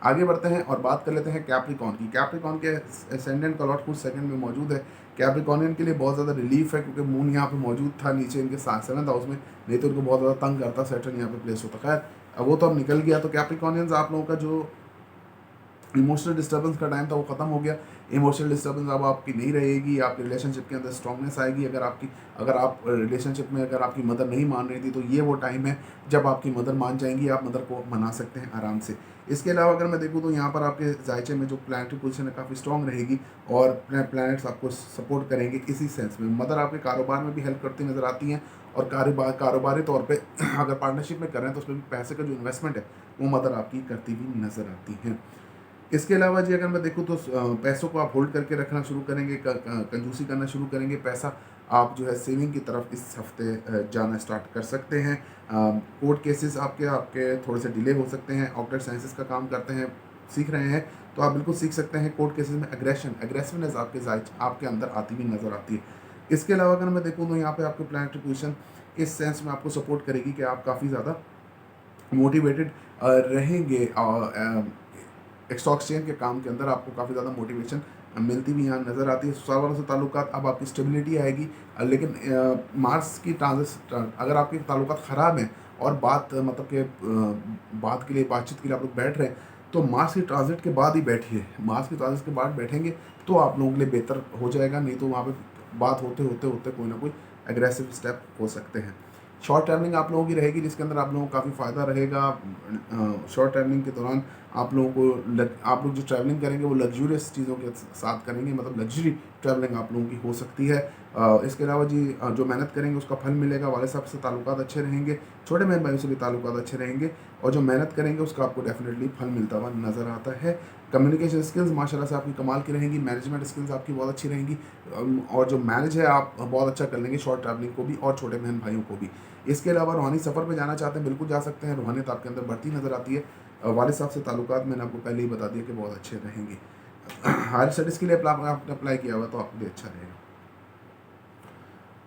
आगे बढ़ते हैं और बात कर लेते हैं कैप्रिकॉन की। कैप्रिकॉन के एसेंडेंट का लॉर्ड कुछ सेकंड में मौजूद है। कैप्रिकॉनियन के लिए बहुत ज़्यादा रिलीफ है क्योंकि मून यहाँ पे मौजूद था नीचे इनके 7th हाउस में, नहीं तो इनको बहुत ज़्यादा तंग करता सैटर्न यहाँ पे प्लेस होता। खैर अब वो तो अब निकल गया। तो कैप्रिकॉनियंस आप लोगों का जो इमोशनल डिस्टर्बेंस का टाइम था वो खत्म हो गया। इमोशनल डिस्टर्बेंस अब आपकी नहीं रहेगी। आपके रिलेशनशिप के अंदर स्ट्रांगनेस आएगी। अगर आप रिलेशनशिप में अगर आपकी मदर नहीं मान रही थी तो ये वो टाइम है जब आपकी मदर मान जाएंगी। आप मदर को मना सकते हैं आराम से। इसके अलावा अगर मैं देखूँ तो यहाँ पर आपके जायचे में जो प्लानिटरी पोजीशन है काफ़ी स्ट्रांग रहेगी और प्लैनेट्स आपको सपोर्ट करेंगे इसी सेंस में। मदर आपके कारोबार में भी हेल्प करती नजर आती हैं और कारोबारी तौर पे अगर पार्टनरशिप में कर रहे हैं तो उसमें भी पैसे का जो इन्वेस्टमेंट है वो मदर आपकी करती हुई नजर आती हैं। इसके अलावा जी अगर मैं देखूँ तो पैसों को आप होल्ड करके रखना शुरू करेंगे, कंजूसी करना शुरू करेंगे। पैसा आप जो है सेविंग की तरफ इस हफ्ते जाना स्टार्ट कर सकते हैं। कोर्ट केसेस आपके थोड़े से डिले हो सकते हैं। ऑक्टेट साइंसेस का काम करते हैं, सीख रहे हैं तो आप बिल्कुल सीख सकते हैं। कोर्ट केसेस में एग्रेसिवनेस आपके अंदर आती हुई नज़र आती है। इसके अलावा अगर मैं देखूँ तो यहाँ पे आपकी प्लानिटरी पोजीशन इस सेंस में आपको सपोर्ट करेगी कि आप काफ़ी ज़्यादा मोटिवेटेड रहेंगे। स्टॉक एक्सचेंज के काम के अंदर आपको काफ़ी ज़्यादा मोटिवेशन मिलती भी यहाँ नज़र आती है। ससुराल वालों से ताल्लुकात अब आपकी स्टेबिलिटी आएगी। लेकिन मार्स की अगर आपके ताल्लुकात ख़राब हैं और मतलब कि बात के लिए बातचीत के लिए आप लोग बैठ रहे हैं तो मार्स की ट्रांजिट के बाद ही बैठिए। मार्स की ट्रांजिट के बाद बैठेंगे तो आप लोगों के लिए बेहतर हो जाएगा। नहीं तो वहाँ पे बात होते कोई ना कोई एग्रेसिव स्टेप हो सकते हैं। शॉर्ट ट्रैवलिंग आप लोगों की रहेगी जिसके अंदर आप लोगों को काफ़ी फ़ायदा रहेगा। शॉर्ट ट्रैवलिंग के दौरान आप लोगों को आप लोग जो ट्रैवलिंग करेंगे वो लग्जूरियस चीज़ों के साथ करेंगे, मतलब लग्जरी ट्रैवलिंग आप लोगों की हो सकती है। इसके अलावा जी जो मेहनत करेंगे उसका फल मिलेगा। वाले साहब से ताल्लुकात अच्छे रहेंगे, छोटे बहन भाइयों से भी ताल्लुकात अच्छे रहेंगे और जो मेहनत करेंगे उसका आपको डेफिनेटली फल मिलता हुआ नज़र आता है। कम्युनिकेशन स्किल्स माशाल्लाह से आपकी कमाल की रहेंगी। मैनेजमेंट स्किल्स आपकी बहुत अच्छी रहेंगी और जो मैनेज है आप बहुत अच्छा कर लेंगे शॉर्ट ट्रैवलिंग को भी और छोटे बहन भाइयों को भी। इसके अलावा रूहानी सफ़र पे जाना चाहते हैं बिल्कुल जा सकते हैं। रूहानियत आपके अंदर बढ़ती नज़र आती है। वालिद साहब से ताल्लुकात मैंने आपको पहले ही बता दिया कि बहुत अच्छे रहेंगे। हायर स्टडीज़ के लिए आपने अप्लाई किया हुआ तो आपके लिए अच्छा रहेगा।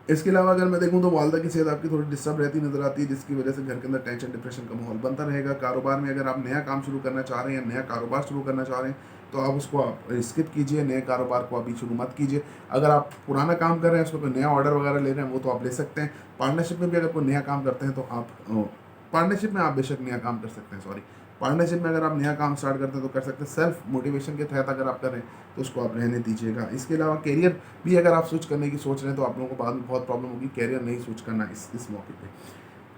इसके अलावा अगर मैं देखूं तो वालदा की सेहत आपकी थोड़ी डिस्टर्ब रहती नज़र आती है जिसकी वजह से घर के अंदर टेंशन डिप्रेशन का माहौल बनता रहेगा। कारोबार में अगर आप नया काम शुरू करना चाह रहे हैं या नया कारोबार शुरू करना चाह रहे हैं तो आप उसको आप स्किप कीजिए। नए कारोबार को अभी शुरू मत कीजिए। अगर आप पुराना काम कर रहे हैं उसमें कोई नया ऑर्डर वगैरह ले रहे हैं वो तो आप ले सकते हैं। पार्टनरशिप में भी अगर कोई नया काम करते हैं तो पार्टनरशिप में आप बेशक नया काम कर सकते हैं। पार्टनरशिप में अगर आप नया काम स्टार्ट करते हैं तो कर सकते हैं। सेल्फ मोटिवेशन के तहत अगर आप कर रहे हैं तो उसको आप रहने दीजिएगा। इसके अलावा कैरियर भी अगर आप स्विच करने की सोच रहे हैं तो आप लोगों को बाद में बहुत प्रॉब्लम होगी। कैरियर नहीं स्विच करना इस मौके पे।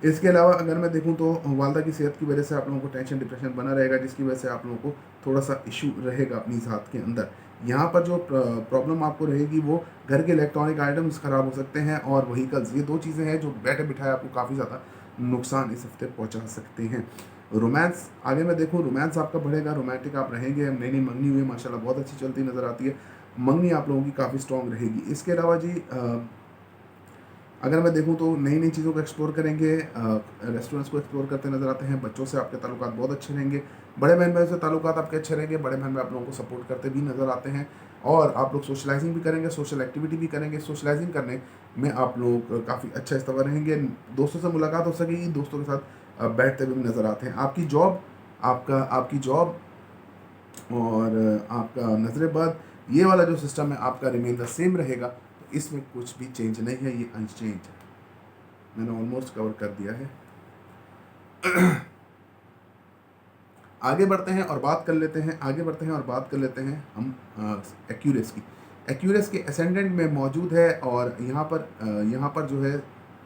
इसके अलावा अगर मैं देखूं तो वालदा की सेहत की वजह से आप लोगों को टेंशन डिप्रेशन बना रहेगा जिसकी वजह से आप लोगों को थोड़ा सा इशू रहेगा अपनी ज़ात के अंदर। यहाँ पर जो प्रॉब्लम आपको रहेगी वो घर के इलेक्ट्रॉनिक आइटम्स ख़राब हो सकते हैं और व्हीकल्स, ये दो चीज़ें हैं जो बैठे बिठाए आपको काफ़ी ज़्यादा नुकसान इस हफ्ते पहुँचा सकते हैं। रोमांस आगे मैं देखूँ रोमांस आपका बढ़ेगा, रोमांटिक आप रहेंगे। नई नई मंगनी हुई माशाल्लाह बहुत अच्छी चलती नज़र आती है। मंगनी आप लोगों की काफ़ी स्ट्रॉन्ग रहेगी। इसके अलावा जी अगर मैं देखूं तो नई नई चीज़ों को एक्सप्लोर करेंगे। रेस्टोरेंट्स को एक्सप्लोर करते नज़र आते हैं। बच्चों से आपके ताल्लुकात बहुत अच्छे रहेंगे। बड़े बहन भाई से ताल्लुकात आपके अच्छे रहेंगे। बड़े बहन भाई आप लोगों को सपोर्ट करते भी नज़र आते हैं और आप लोग सोशलाइजिंग भी करेंगे, सोशल एक्टिविटी भी करेंगे। सोशलाइजिंग करने में आप लोग काफ़ी अच्छा इस्तेमाल रहेंगे। दोस्तों से मुलाकात हो सकेगी, दोस्तों के साथ बैठते हुए नज़र आते हैं। आपकी जॉब आपका आपकी जॉब और आपका नजर-ए-बद, ये वाला जो सिस्टम है आपका रिमेन द सेम रहेगा, तो इसमें कुछ भी चेंज नहीं है, ये अनचेंज है। मैंने ऑलमोस्ट कवर कर दिया है। आगे बढ़ते हैं और बात कर लेते हैं, हम एक्यूरेस की। एक्यूरेस के असेंडेंट में मौजूद है, और यहाँ पर जो है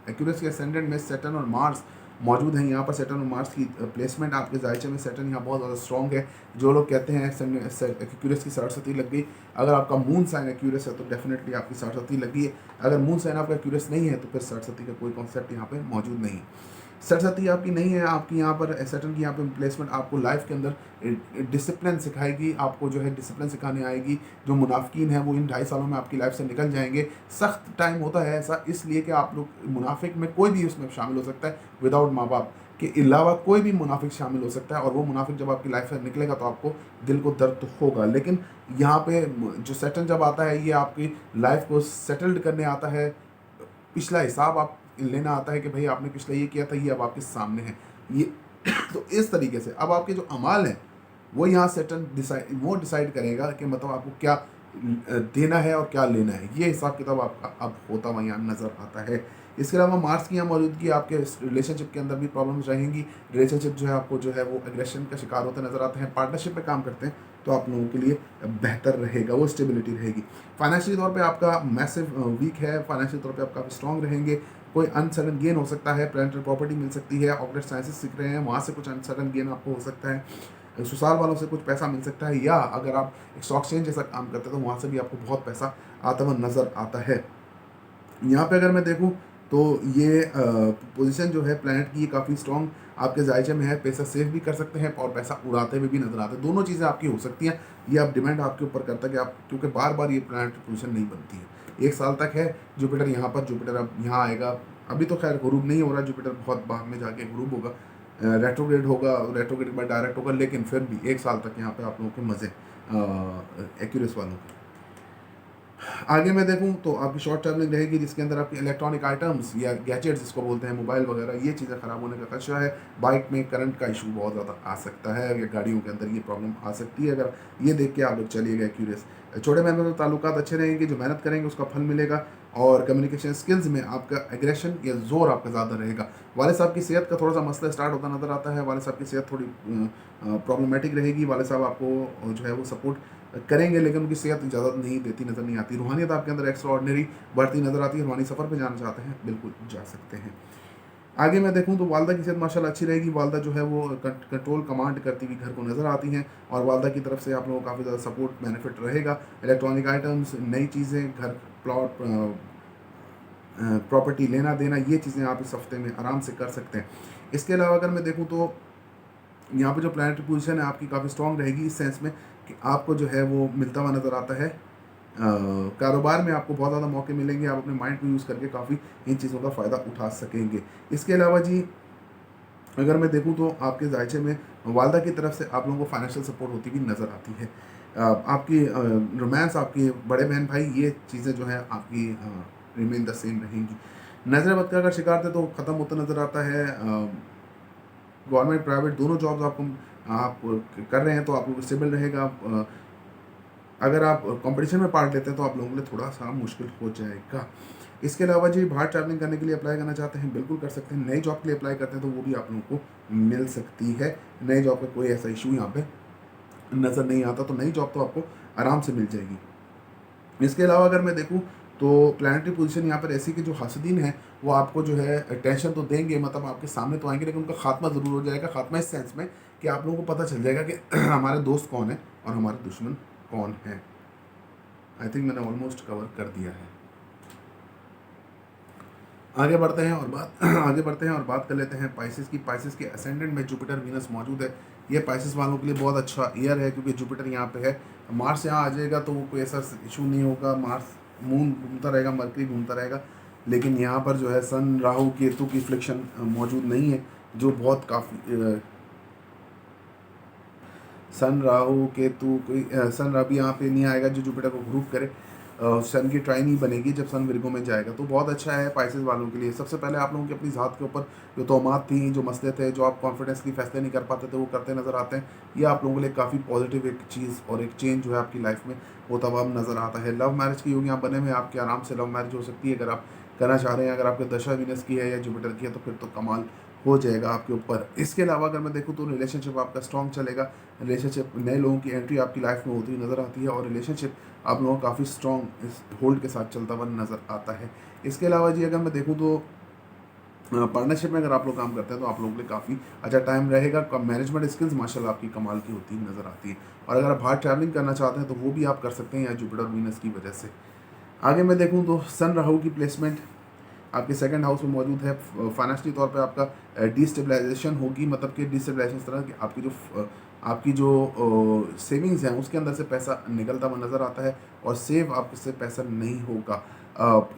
एक्यूरेस के असेंडेंट में सैटर्न और मार्स मौजूद हैं। यहाँ पर सैटर्न और मार्स की प्लेसमेंट आपके जायचे में, सैटर्न यहाँ बहुत ज़्यादा स्ट्रॉन्ग है। जो लोग कहते हैं एक्यूरेस की सरस्वती लग गई, अगर आपका मून साइन एक्यूरेस है तो डेफिनेटली आपकी सरस्वती लगी है। अगर मून साइन आपका एक्यूरेस नहीं है तो फिर सरस्वती का कोई कॉन्सेप्ट यहाँ पे मौजूद नहीं है। सरस्वती आपकी नहीं है, आपकी यहाँ पर सैटर्न की यहाँ पे प्लेसमेंट आपको लाइफ के अंदर डिसिप्लिन सिखाएगी, आपको जो है डिसिप्लिन सिखाने आएगी। जो मुनाफिकीन हैं वो इन 2.5 सालों में आपकी लाइफ से निकल जाएंगे। सख्त टाइम होता है ऐसा इसलिए कि आप लोग मुनाफिक में कोई भी उसमें शामिल हो सकता है, विदाउट माँ बाप के अलावा कोई भी मुनाफिक शामिल हो सकता है, और वो मुनाफिक जब आपकी लाइफ से निकलेगा तो आपको दिल को दर्द तो होगा। लेकिन यहाँ पे जो सैटर्न जब आता है, ये आपकी लाइफ को सेटल्ड करने आता है, पिछला हिसाब आप लेना आता है कि भाई आपने पिछला ये किया था, ये अब आपके सामने है ये। तो इस तरीके से अब आपके जो अमाल हैं वो यहाँ सेटन डिसाइड करेगा कि मतलब आपको क्या देना है और क्या लेना है। ये हिसाब किताब आपका अब होता हुआ यहाँ नज़र आता है। इसके अलावा मार्स की यहाँ मौजूदगी आपके रिलेशनशिप के अंदर भी प्रॉब्लम्स रहेंगी। रिलेशनशिप जो है आपको जो है वो एग्रेशन का शिकार होते नजर आते हैं। पार्टनरशिप में काम करते हैं तो आप लोगों के लिए बेहतर रहेगा, वो स्टेबिलिटी रहेगी। फाइनेंशियल तौर पे आपका मैसिव वीक है, फाइनेंशियल तौर पे आप काफ़ी स्ट्रॉन्ग रहेंगे। कोई अनसडन गेन हो सकता है, प्लानिटरी प्रॉपर्टी मिल सकती है, ऑपरेट साइंसेस सीख रहे हैं वहाँ से कुछ अनसडन गेन आपको हो सकता है। ससुराल वालों से कुछ पैसा मिल सकता है, या अगर आप एक स्टॉक एक्सचेंज जैसा काम करते हैं तो वहाँ से भी आपको बहुत पैसा आता हुआ नज़र आता है। यहाँ पे अगर मैं देखूँ तो ये पोजीशन जो है प्लैनेट की, ये काफ़ी स्ट्रॉन्ग आपके जायचे में है। पैसा सेव भी कर सकते हैं और पैसा उड़ाते हुए भी नजर आते हैं। दोनों चीज़ें आपकी हो सकती हैं। ये आप डिपेंड आपके ऊपर करता है कि आप, क्योंकि बार बार ये प्लैनेट पोजीशन नहीं बनती है। 1 साल तक है जुपिटर यहाँ पर, जुपिटर अब यहाँ आएगा। अभी तो खैर गुरूब नहीं हो रहा, जुपिटर बहुत बाद में जाके गुरूब होगा, रेट्रोग्रेड होगा, रेट्रोग्रेड के बाद डायरेक्ट होगा, लेकिन फिर भी 1 साल तक यहाँ पे आप लोगों के मज़े एक्यूरेस वालों के। आगे मैं देखूं तो आपकी शॉर्ट टर्मिंग रहेगी, जिसके अंदर आपकी इलेक्ट्रॉनिक आइटम्स या गैजेट्स जिसको बोलते हैं, मोबाइल वगैरह, ये चीज़ें ख़राब होने का खदशा है। बाइक में करंट का इशू बहुत ज़्यादा आ सकता है, या गाड़ियों के अंदर ये प्रॉब्लम आ सकती है। अगर ये देख के आप लोग चलिएगा क्यूरियस। छोटे मेहनत और ताल्लुकात अच्छे रहेंगे, जो मेहनत करेंगे उसका फल मिलेगा। और कम्युनिकेशन स्किल्स में आपका एग्रेशन या जोर आपका ज़्यादा रहेगा। वाले साहब की सेहत का थोड़ा सा मसला स्टार्ट होता नज़र आता है। वाले साहब की सेहत थोड़ी प्रॉब्लमेटिक रहेगी। वाले साहब आपको जो है वो सपोर्ट करेंगे, लेकिन उनकी सेहत इजाज़त नहीं देती, नज़र नहीं आती। रूहानियत आपके अंदर एक्स्ट्रा ऑर्डिनरी बढ़ती नज़र आती है। रूहानी सफ़र पे जाना चाहते हैं, बिल्कुल जा सकते हैं। आगे मैं देखूं तो वालदा की सेहत माशाल्लाह अच्छी रहेगी। वालदा जो है वो कंट्रोल कमांड करती हुई घर को नज़र आती हैं, और वालदा की तरफ से आप लोगों को काफ़ी ज़्यादा सपोर्ट बेनिफिट रहेगा। इलेक्ट्रॉनिक आइटम्स, नई चीज़ें, घर, प्लॉट, प्रॉपर्टी लेना देना, ये चीज़ें आप इस हफ्ते में आराम से कर सकते हैं। इसके अलावा अगर मैं देखूँ तो यहाँ पे जो प्लैनेटरी पोजीशन है आपकी काफ़ी स्ट्रॉन्ग रहेगी, इस सेंस में कि आपको जो है वो मिलता हुआ नज़र आता है। कारोबार में आपको बहुत ज़्यादा मौके मिलेंगे, आप अपने माइंड को यूज़ करके काफ़ी इन चीज़ों का फ़ायदा उठा सकेंगे। इसके अलावा जी अगर मैं देखूँ तो आपके जायचे में वालदा की तरफ से आप लोगों को फाइनेंशियल सपोर्ट होती हुई नज़र आती है। आपकी रोमांस, आपके बड़े बहन भाई, ये चीज़ें जो है आपकी रिमेन द सेम रहेंगी। नजर बद का अगर शिकार थे तो ख़त्म होता नज़र आता है। गवर्नमेंट प्राइवेट दोनों जॉब्स आप कर रहे हैं तो आप लोग स्टेबल रहेगा। अगर आप कंपटीशन में पार्ट लेते हैं तो आप लोगों के लिए थोड़ा सा मुश्किल हो जाएगा। इसके अलावा जी बाहर ट्रैवलिंग करने के लिए अप्लाई करना चाहते हैं, बिल्कुल कर सकते हैं। नई जॉब के लिए अप्लाई करते हैं तो वो भी आप लोगों को मिल सकती है। नई जॉब का कोई ऐसा इशू यहाँ पे नज़र नहीं आता, तो नई जॉब तो आपको आराम से मिल जाएगी। इसके अलावा अगर मैं देखूँ तो प्लानिटरी पोजीशन यहाँ पर ऐसी कि जो हासदीन है वो आपको जो है टेंशन तो देंगे, मतलब आपके सामने तो आएंगे, लेकिन उनका खात्मा ज़रूर हो जाएगा। खात्मा इस सेंस में कि आप लोगों को पता चल जाएगा कि हमारे दोस्त कौन है और हमारे दुश्मन कौन है। आई थिंक मैंने ऑलमोस्ट कवर कर दिया है। आगे बढ़ते हैं और बात कर लेते हैं पाइसेस की। पाइसेस के असेंडेंट में जुपिटर वीनस मौजूद है। ये पाइसेस वालों के लिए बहुत अच्छा ईयर है, क्योंकि जुपिटर यहाँ पे है। मार्स यहाँ आ जाएगा तो वो कोई ऐसा इशू नहीं होगा। मार्स, मून घूमता रहेगा, मरकरी घूमता रहेगा, लेकिन यहाँ पर जो है सन, राहु, केतु की फ्लिक्शन मौजूद नहीं है, जो बहुत काफ़ी सन, राहु, केतु, कोई सन, रवि यहाँ पे नहीं आएगा जो जुपिटर को ग्रुप करे। सन की ट्राइन ही बनेगी जब सन विर्गो में जाएगा, तो बहुत अच्छा है पाइसेस वालों के लिए। सबसे पहले आप लोगों की अपनी ज़ात के ऊपर जो तोहमात थी, जो मसले थे, जो आप कॉन्फिडेंसली फैसले नहीं कर पाते थे, वो करते नज़र आते हैं। ये आप लोगों के लिए काफ़ी पॉजिटिव एक चीज़ और एक चेंज जो है आपकी लाइफ में होता हुआ नज़र आता है। लव मैरिज की योग यहाँ बने हुए, आपके आराम से लव मैरिज हो सकती है अगर आप करना चाह रहे हैं। अगर आपके दशा वीनस की है या जुपिटर की है तो फिर तो कमाल हो जाएगा आपके ऊपर। इसके अलावा अगर मैं देखूँ तो रिलेशनशिप आपका स्ट्रॉन्ग चलेगा। रिलेशनशिप नए लोगों की एंट्री आपकी लाइफ में होती हुई नज़र आती है और रिलेशनशिप आप लोगों को काफ़ी स्ट्रॉन्ग इस होल्ड के साथ चलता हुआ नज़र आता है। इसके अलावा जी अगर मैं देखूँ तो पार्टनरशिप में अगर आप लोग काम करते हैं तो आप लोगों के लिए काफ़ी अच्छा टाइम रहेगा। मैनेजमेंट स्किल्स माशाल्लाह आपकी कमाल की होती नज़र आती है। और अगर आप बाहर ट्रैवलिंग करना चाहते हैं तो वो भी आप कर सकते हैं या जुपिटर वीनस की वजह से। आगे मैं देखूँ तो सन राहु की प्लेसमेंट आपके सेकंड हाउस में मौजूद है। फाइनेंशियली तौर पे आपका डिस्टेबलाइजेशन होगी, मतलब कि डिस्टेबलाइजेशन इस तरह की आपकी जो सेविंग्स हैं उसके अंदर से पैसा निकलता हुआ नज़र आता है और सेव आपसे पैसा नहीं होगा।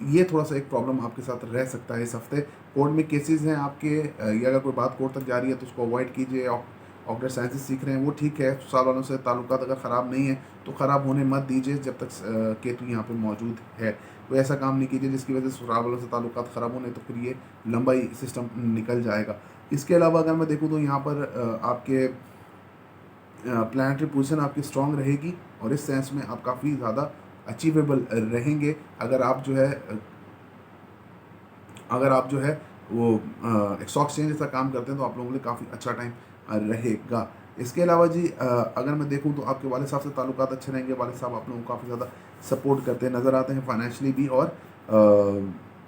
ये थोड़ा सा एक प्रॉब्लम आपके साथ रह सकता है इस हफ्ते। कोर्ट में केसेस हैं आपके, या अगर कोई बात कोर्ट तक जा रही है तो उसको अवॉइड कीजिए। ऑक्टर साइंसेज सीख रहे हैं वो ठीक है, ससुराल वालों से ताल्लुकात अगर ख़राब नहीं है तो ख़राब होने मत दीजिए जब तक केतु यहाँ पे मौजूद है। कोई ऐसा काम नहीं कीजिए जिसकी वजह से ससुराल वालों से ताल्लुकात ख़राब होने, तो फिर ये लंबा ही सिस्टम निकल जाएगा। इसके अलावा अगर मैं देखूँ तो यहाँ पर आपके प्लानिटरी पोजीशन आपकी स्ट्रांग रहेगी और इस सेंस में आप काफ़ी ज़्यादा अचीवेबल रहेंगे। अगर आप जो है वो स्टॉक एक्सचेंज जैसा काम करते हैं तो आप लोगों के लिए काफ़ी अच्छा टाइम रहेगा। इसके अलावा जी अगर मैं देखूं तो आपके वाले साहब से ताल्लुकात अच्छे रहेंगे। वाले साहब आप लोगों को काफ़ी ज़्यादा सपोर्ट करते नज़र आते हैं, फाइनेंशियली भी और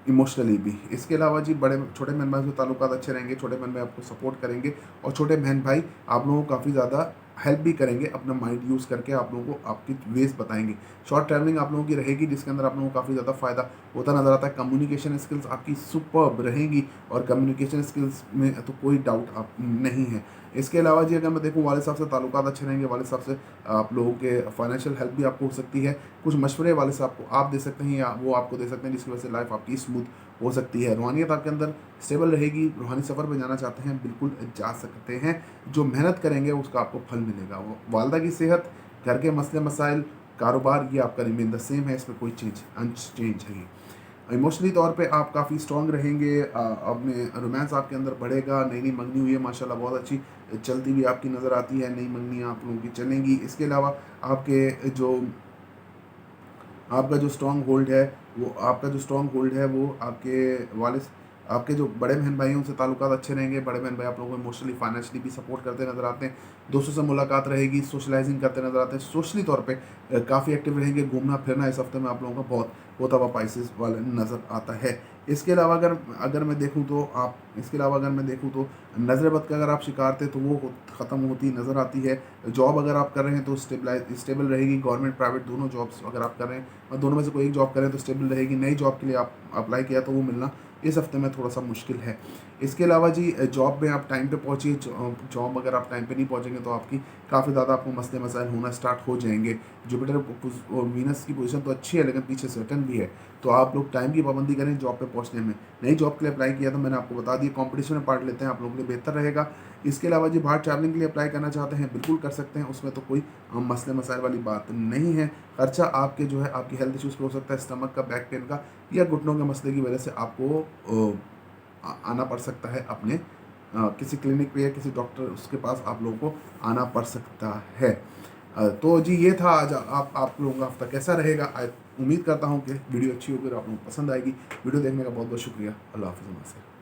इमोशनली भी। इसके अलावा जी बड़े छोटे बहन भाई से ताल्लुकात अच्छे रहेंगे। छोटे बहन भाई आपको सपोर्ट करेंगे और छोटे बहन भाई आप लोगों को काफ़ी ज़्यादा हेल्प भी करेंगे, अपना माइंड यूज़ करके आप लोगों को आपकी वेज बताएंगे। शॉर्ट ट्रैवलिंग आप लोगों की रहेगी जिसके अंदर आप लोगों को काफ़ी ज़्यादा फ़ायदा होता नज़र आता है। कम्युनिकेशन स्किल्स आपकी सुपर्ब रहेंगी और कम्युनिकेशन स्किल्स में तो कोई डाउट आप नहीं है। इसके अलावा जी अगर मैं देखूँ वाले साहब से ताल्लुकात अच्छे रहेंगे। वाले साहब से आप लोगों के फाइनेंशियल हेल्प भी आपको हो सकती है। कुछ मशवरे वाले साहब को आप दे सकते हैं या वो आपको दे सकते हैं जिसकी वजह से लाइफ आपकी स्मूथ हो सकती है। रूहानियत आपके अंदर स्टेबल रहेगी। रूहानी सफ़र पर जाना चाहते हैं बिल्कुल जा सकते हैं। जो मेहनत करेंगे उसका आपको फल मिलेगा। वो वालदा की सेहत, घर के मसले मसाइल, कारोबार, ये आपका रिमेन द सेम है, इसमें कोई चेंज है। इमोशनली तौर पे आप काफ़ी स्ट्रॉन्ग रहेंगे। अपने रोमांस आपके अंदर बढ़ेगा। नई नई मंगनी हुई है माशाल्लाह, बहुत अच्छी चलती हुई आपकी नज़र आती है। नई मंगनी आप लोगों की चलेंगी। इसके अलावा आपका जो स्ट्रॉन्ग होल्ड है वो आपके जो बड़े बहन भाई हैं उनसे ताल्लुकात अच्छे रहेंगे। बड़े बहन भाई आप लोगों को इमोशनली फाइनेंशियली भी सपोर्ट करते नजर आते हैं। दोस्तों से मुलाकात रहेगी, सोशलाइजिंग करते नजर आते हैं। सोशली तौर पे काफ़ी एक्टिव रहेंगे। घूमना फिरना इस हफ्ते में आप लोगों का बहुत होता हुआ पाइसेस वाले नज़र आता है। इसके अलावा अगर मैं देखूं तो नज़र बद का अगर आप शिकार थे तो वो ख़त्म होती नज़र आती है। जॉब अगर आप कर रहे हैं तो स्टेबल रहेगी। गवर्नमेंट प्राइवेट दोनों जॉब्स अगर आप कर रहे हैं और दोनों में से कोई एक जॉब करें तो स्टेबल रहेगी। नई जॉब के लिए आप अप्लाई किया तो वो मिलना इस हफ्ते में थोड़ा सा मुश्किल है। इसके अलावा जी जॉब में आप टाइम पे पहुँचिए। जॉब अगर आप टाइम पे नहीं पहुँचेंगे तो आपकी काफ़ी ज़्यादा आपको मसले मसाइल होना स्टार्ट हो जाएंगे। जुपिटर और वीनस की पोजीशन तो अच्छी है लेकिन पीछे सैटर्न भी है, तो आप लोग टाइम की पाबंदी करें जॉब पे पहुंचने में। नई जॉब के लिए अप्लाई किया तो मैंने आपको बता दिया, कंपटीशन में पार्ट लेते हैं आप लोगों के लिए बेहतर रहेगा। इसके अलावा जी बाहर ट्रैवलिंग के लिए अप्लाई करना चाहते हैं बिल्कुल कर सकते हैं, उसमें तो कोई मसले मसाइल वाली बात नहीं है। खर्चा आपके जो है आपकी हेल्थ इश्यूज़ पे हो सकता है, स्टमक का, बैक पेन का या घुटनों के मसले की वजह से आपको आना पड़ सकता है अपने किसी क्लिनिक पे या किसी डॉक्टर उसके पास आप लोगों को आना पड़ सकता है। तो जी ये था आज आप लोगों का हफ्ता कैसा रहेगा। उम्मीद करता हूँ कि वीडियो अच्छी होगी और आप लोगों को पसंद आएगी। वीडियो देखने का बहुत बहुत शुक्रिया। अल्लाह हाफ़िज़।